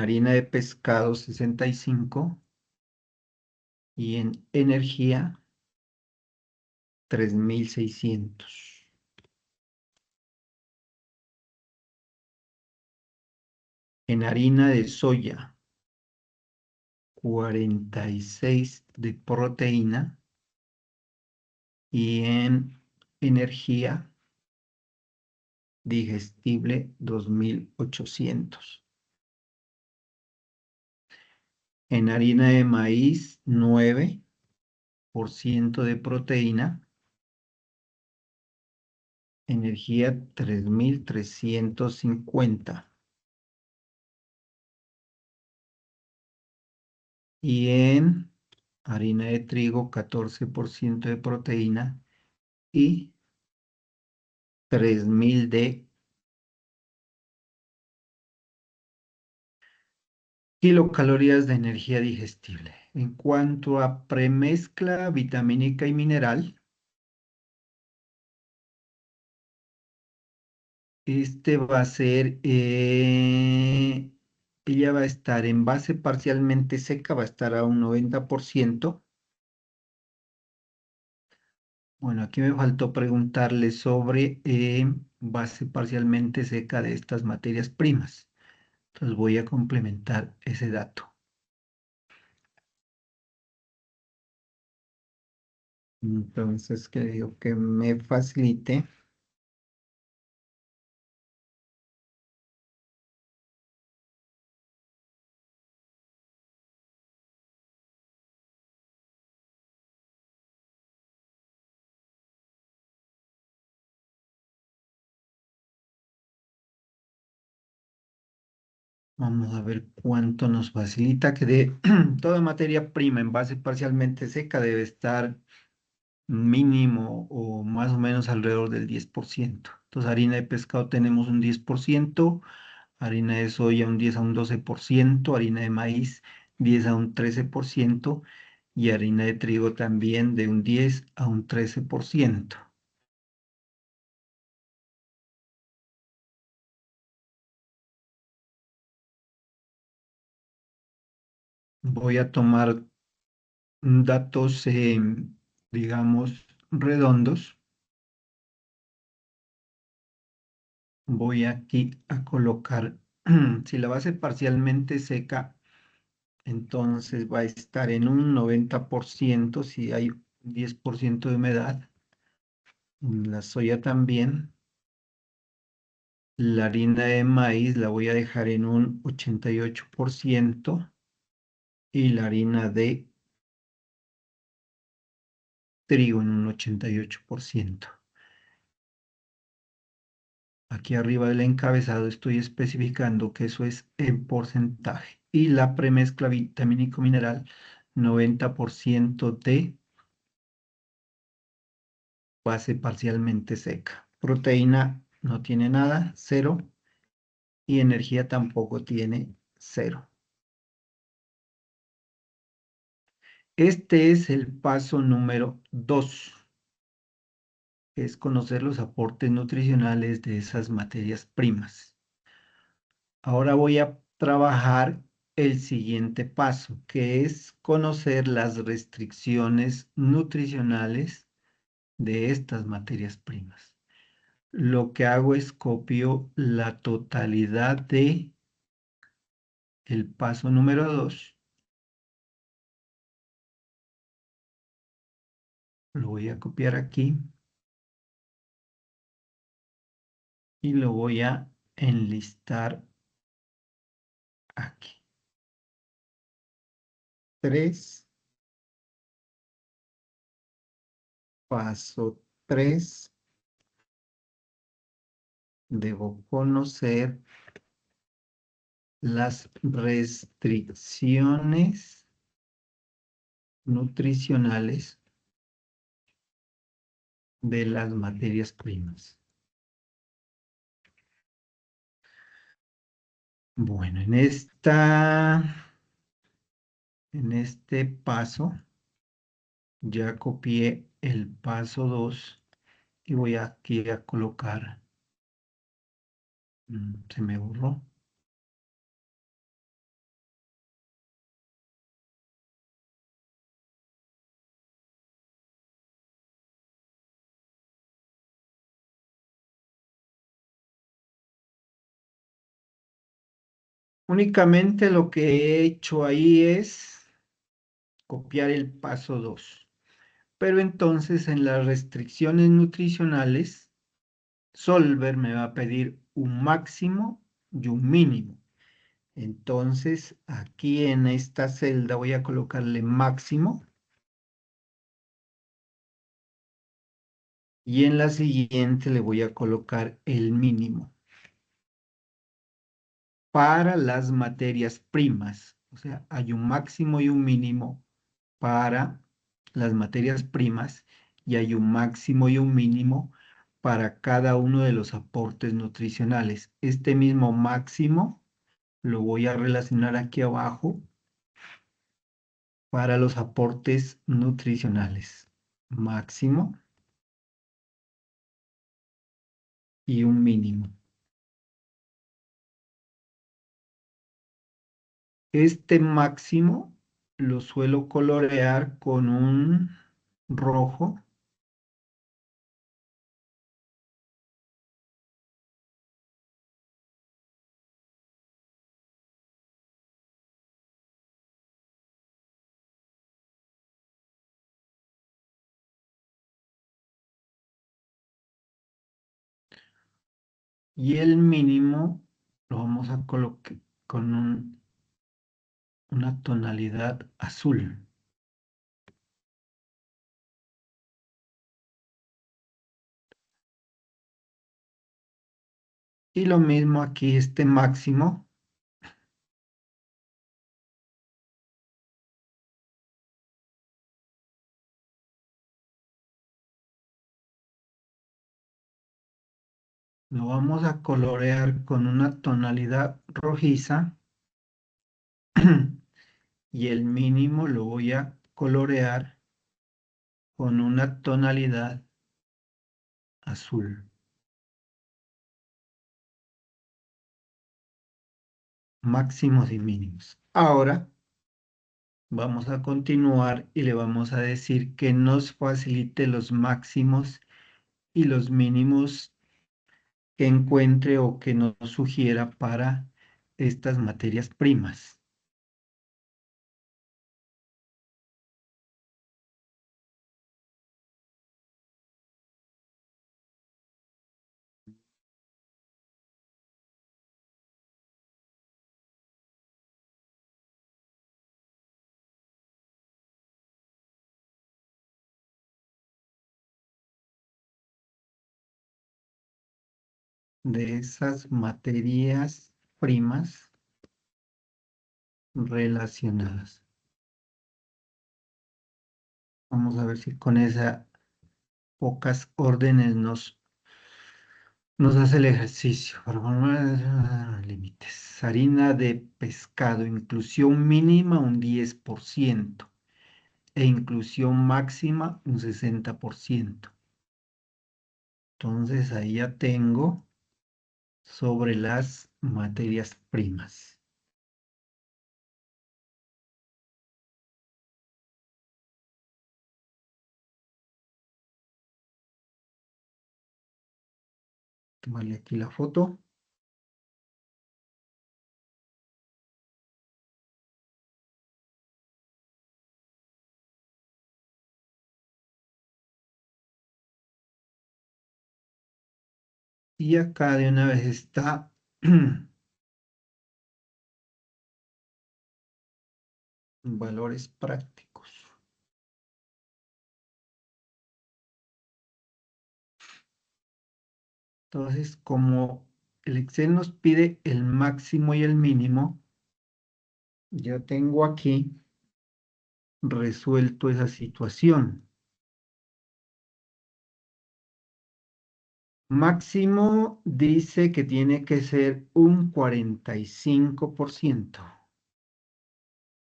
harina de pescado 65 y en energía 3600. En harina de soya 46 de proteína y en energía digestible 2800. En harina de maíz 9% de proteína, energía 3350. Y en harina de trigo 14% de proteína y 3000 de kilocalorías de energía digestible. En cuanto a premezcla vitamínica y mineral, este va a ser, ella va a estar en base parcialmente seca, va a estar a un 90%. Bueno, aquí me faltó preguntarle sobre base parcialmente seca de estas materias primas. Entonces voy a complementar ese dato. Entonces, que digo que me facilite. Vamos a ver cuánto nos facilita que de toda materia prima en base parcialmente seca debe estar mínimo o más o menos alrededor del 10%. Entonces, harina de pescado tenemos un 10%, harina de soya un 10 a un 12%, harina de maíz 10 a un 13% y harina de trigo también de un 10 a un 13%. Voy a tomar datos, digamos, redondos. Voy aquí a colocar, si la base parcialmente seca, entonces va a estar en un 90% si hay un 10% de humedad. La soya también. La harina de maíz la voy a dejar en un 88% y la harina de trigo en un 88%. Aquí arriba del encabezado estoy especificando que eso es en porcentaje. Y la premezcla vitamínico mineral, 90% de base parcialmente seca. Proteína no tiene nada, cero. Y energía tampoco tiene, cero. Este es el paso número 2, que es conocer los aportes nutricionales de esas materias primas. Ahora voy a trabajar el siguiente paso, que es conocer las restricciones nutricionales de estas materias primas. Lo que hago es copio la totalidad de el paso número 2. Lo voy a copiar aquí y lo voy a enlistar aquí. 3, paso 3. Debo conocer las restricciones nutricionales de las materias primas. Bueno, en este paso ya copié el paso 2 y voy aquí a colocar, se me borró. Únicamente lo que he hecho ahí es copiar el paso 2. Pero entonces en las restricciones nutricionales, Solver me va a pedir un máximo y un mínimo. Entonces, aquí en esta celda voy a colocarle máximo y en la siguiente le voy a colocar el mínimo para las materias primas. O sea, hay un máximo y un mínimo para las materias primas y hay un máximo y un mínimo para cada uno de los aportes nutricionales. Este mismo máximo lo voy a relacionar aquí abajo para los aportes nutricionales. Máximo y un mínimo. Este máximo lo suelo colorear con un rojo y el mínimo lo vamos a colocar con una tonalidad azul. Y lo mismo aquí, este máximo, lo vamos a colorear con una tonalidad rojiza y el mínimo lo voy a colorear con una tonalidad azul. Máximos y mínimos. Ahora vamos a continuar y le vamos a decir que nos facilite los máximos y los mínimos que encuentre o que nos sugiera para estas materias primas. De esas materias primas relacionadas. Vamos a ver si con esas pocas órdenes nos hace el ejercicio. Para formar límites. Harina de pescado, inclusión mínima un 10% e inclusión máxima un 60%. Entonces ahí ya tengo sobre las materias primas. Vale, aquí la foto. Y acá de una vez está valores prácticos. Entonces, como el Excel nos pide el máximo y el mínimo, ya tengo aquí resuelto esa situación. Máximo dice que tiene que ser un 45%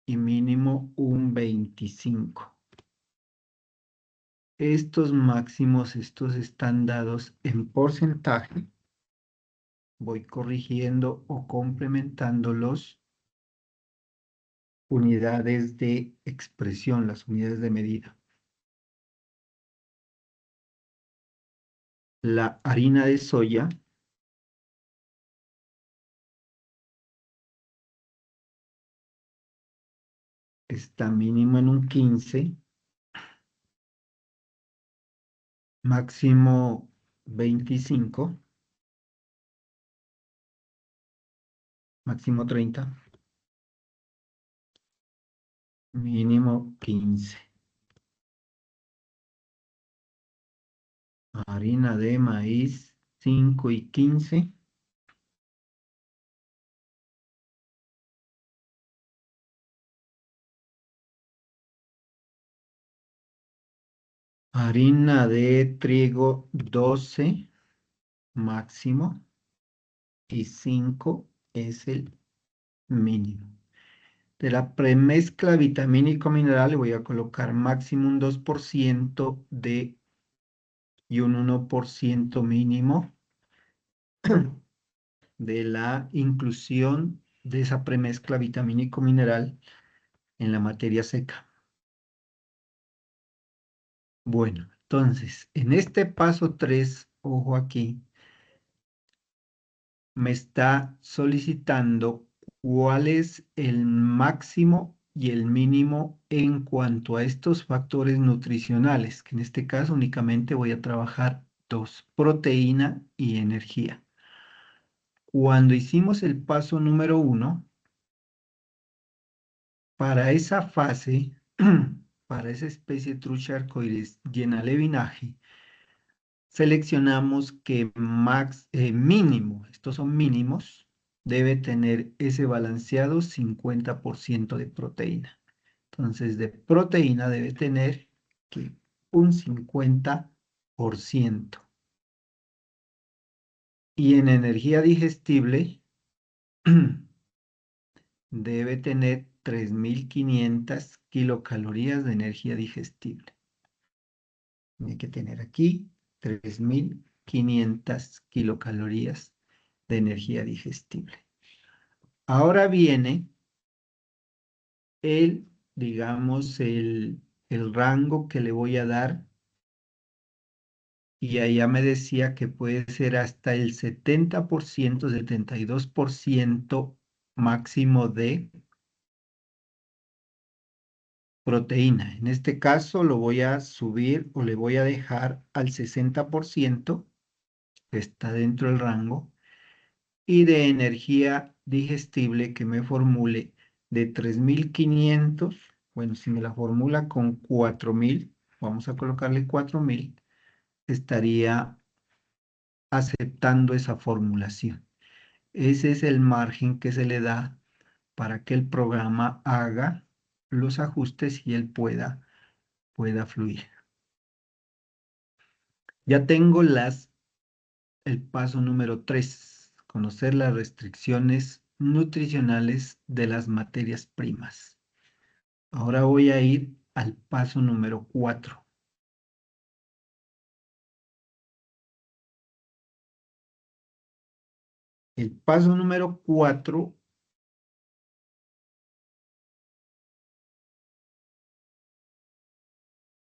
y mínimo un 25%. Estos máximos, estos están dados en porcentaje. Voy corrigiendo o complementando los unidades de expresión, las unidades de medida. La harina de soya está mínimo en un 15, máximo 25, máximo 30, mínimo 15. Harina de maíz 5 y 15. Harina de trigo 12 máximo y 5 es el mínimo. De la premezcla vitamínico mineral le voy a colocar máximo un 2% y un 1% mínimo de la inclusión de esa premezcla vitamínico mineral en la materia seca. Bueno, entonces, en este paso 3, ojo aquí, me está solicitando cuál es el máximo y el mínimo en cuanto a estos factores nutricionales, que en este caso únicamente voy a trabajar dos, proteína y energía. Cuando hicimos el paso número 1, para esa fase, para esa especie de trucha arcoíris llena levinaje, seleccionamos que mínimo, estos son mínimos, debe tener ese balanceado 50% de proteína. Entonces, de proteína debe tener que un 50%. Y en energía digestible debe tener 3.500 kilocalorías de energía digestible. Tiene que tener aquí 3.500 kilocalorías de energía digestible. Ahora viene digamos, el rango que le voy a dar, y allá me decía que puede ser hasta el 70%, 72% máximo de proteína. En este caso lo voy a subir o le voy a dejar al 60%, que está dentro del rango, y de energía digestible que me formule de 3.500. Bueno, si me la formula con 4.000, vamos a colocarle 4.000, estaría aceptando esa formulación. Ese es el margen que se le da para que el programa haga los ajustes y él pueda fluir. Ya tengo el paso número 3, conocer las restricciones nutricionales de las materias primas. Ahora voy a ir al paso número 4. El paso número 4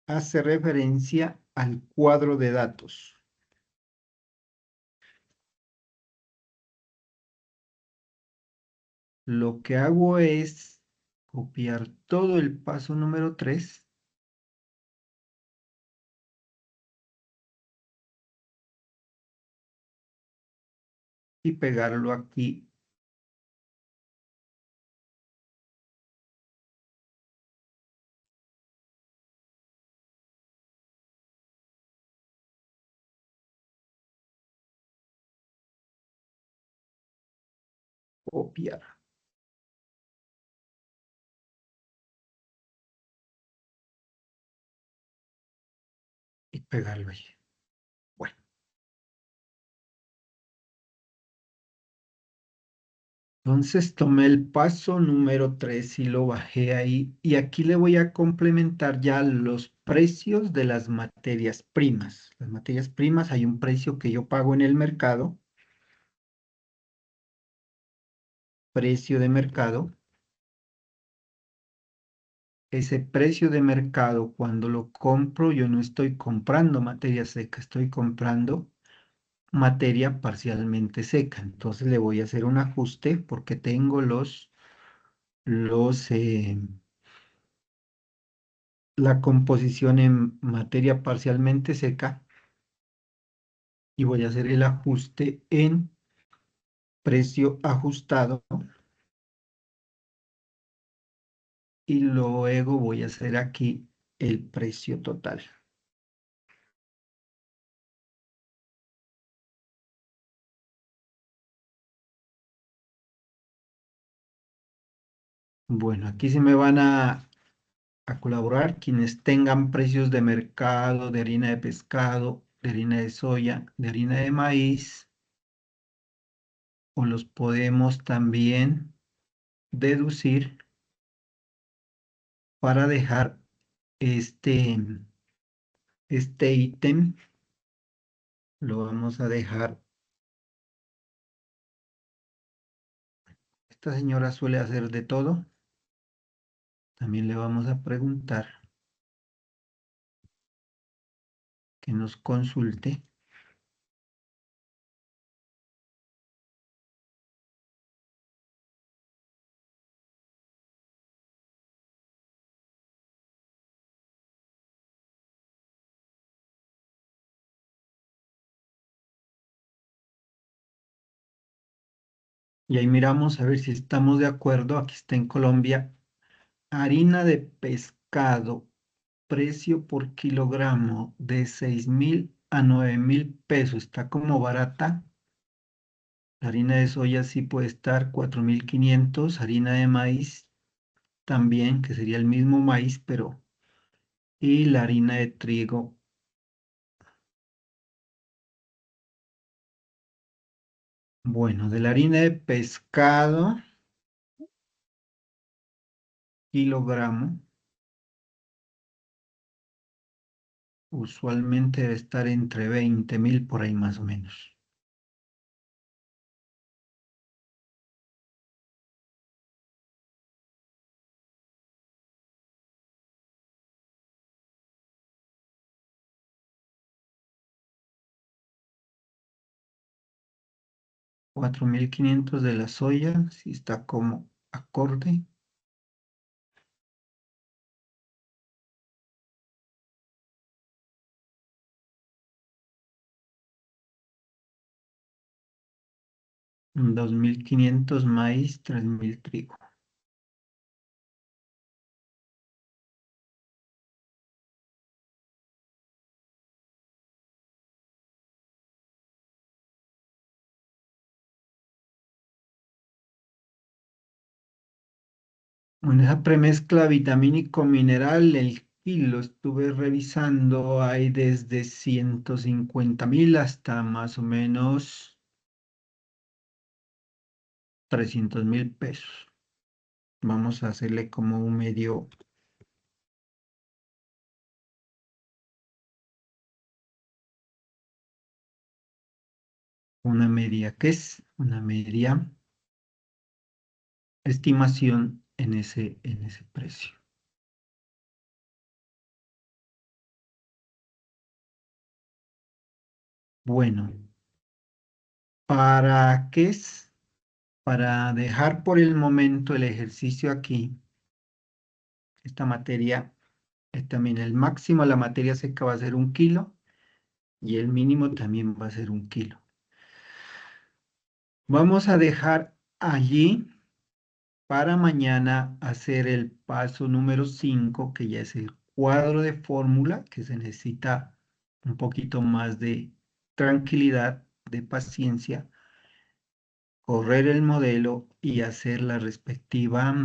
hace referencia al cuadro de datos. Lo que hago es copiar todo el paso número 3 y pegarlo aquí. Copiar y pegarlo allí. Bueno, entonces tomé el paso número 3 y lo bajé ahí. Y aquí le voy a complementar ya los precios de las materias primas. Las materias primas, hay un precio que yo pago en el mercado, precio de mercado. Ese precio de mercado, cuando lo compro, yo no estoy comprando materia seca, estoy comprando materia parcialmente seca. Entonces le voy a hacer un ajuste porque tengo los, la composición en materia parcialmente seca, y voy a hacer el ajuste en precio ajustado, y luego voy a hacer aquí el precio total. Bueno, aquí se me van a colaborar quienes tengan precios de mercado, de harina de pescado, de harina de soya, de harina de maíz, o los podemos también deducir para dejar este, este ítem, lo vamos a dejar. Esta señora suele hacer de todo. También le vamos a preguntar que nos consulte. Y ahí miramos a ver si estamos de acuerdo. Aquí está en Colombia. Harina de pescado, precio por kilogramo de 6.000 a 9.000 pesos. Está como barata. La harina de soya sí puede estar 4.500. Harina de maíz también, que sería el mismo maíz, pero... Y la harina de trigo. Bueno, de la harina de pescado, kilogramo, usualmente debe estar entre 20.000 por ahí más o menos. 4.500 de la soya, si está como acorde. 2.500 maíz, 3.000 trigo. En esa premezcla vitamínico mineral, el kilo estuve revisando, hay desde 150.000 hasta más o menos 300.000 pesos. Vamos a hacerle como un medio, una media, ¿qué es? Una media estimación en ese precio. Bueno, ¿para qué es? Para dejar por el momento el ejercicio aquí, esta materia, también el máximo de la materia seca va a ser 1 kilo y el mínimo también va a ser 1 kilo. Vamos a dejar allí para mañana hacer el paso número 5, que ya es el cuadro de fórmula, que se necesita un poquito más de tranquilidad, de paciencia, correr el modelo y hacer la respectiva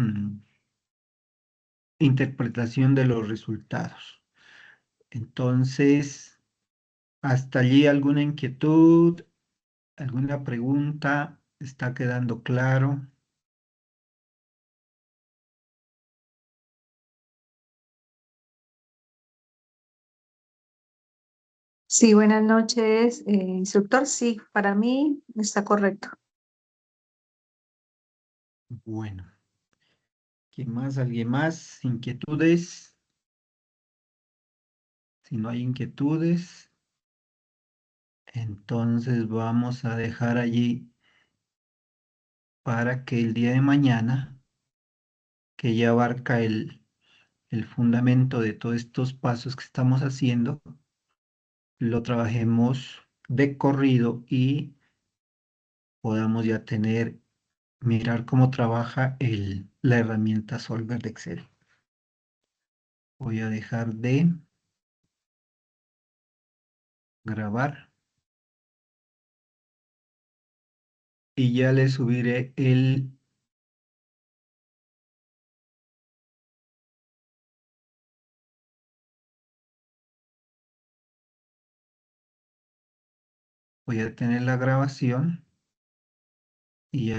interpretación de los resultados. Entonces, hasta allí alguna inquietud, alguna pregunta, ¿está quedando claro? Sí, buenas noches, instructor. Sí, para mí está correcto. Bueno, ¿quién más? ¿Alguien más? ¿Inquietudes? Si no hay inquietudes, entonces vamos a dejar allí para que el día de mañana, que ya abarca el fundamento de todos estos pasos que estamos haciendo, lo trabajemos de corrido y podamos ya mirar cómo trabaja la herramienta Solver de Excel. Voy a dejar de grabar y ya le subiré voy a tener la grabación y ya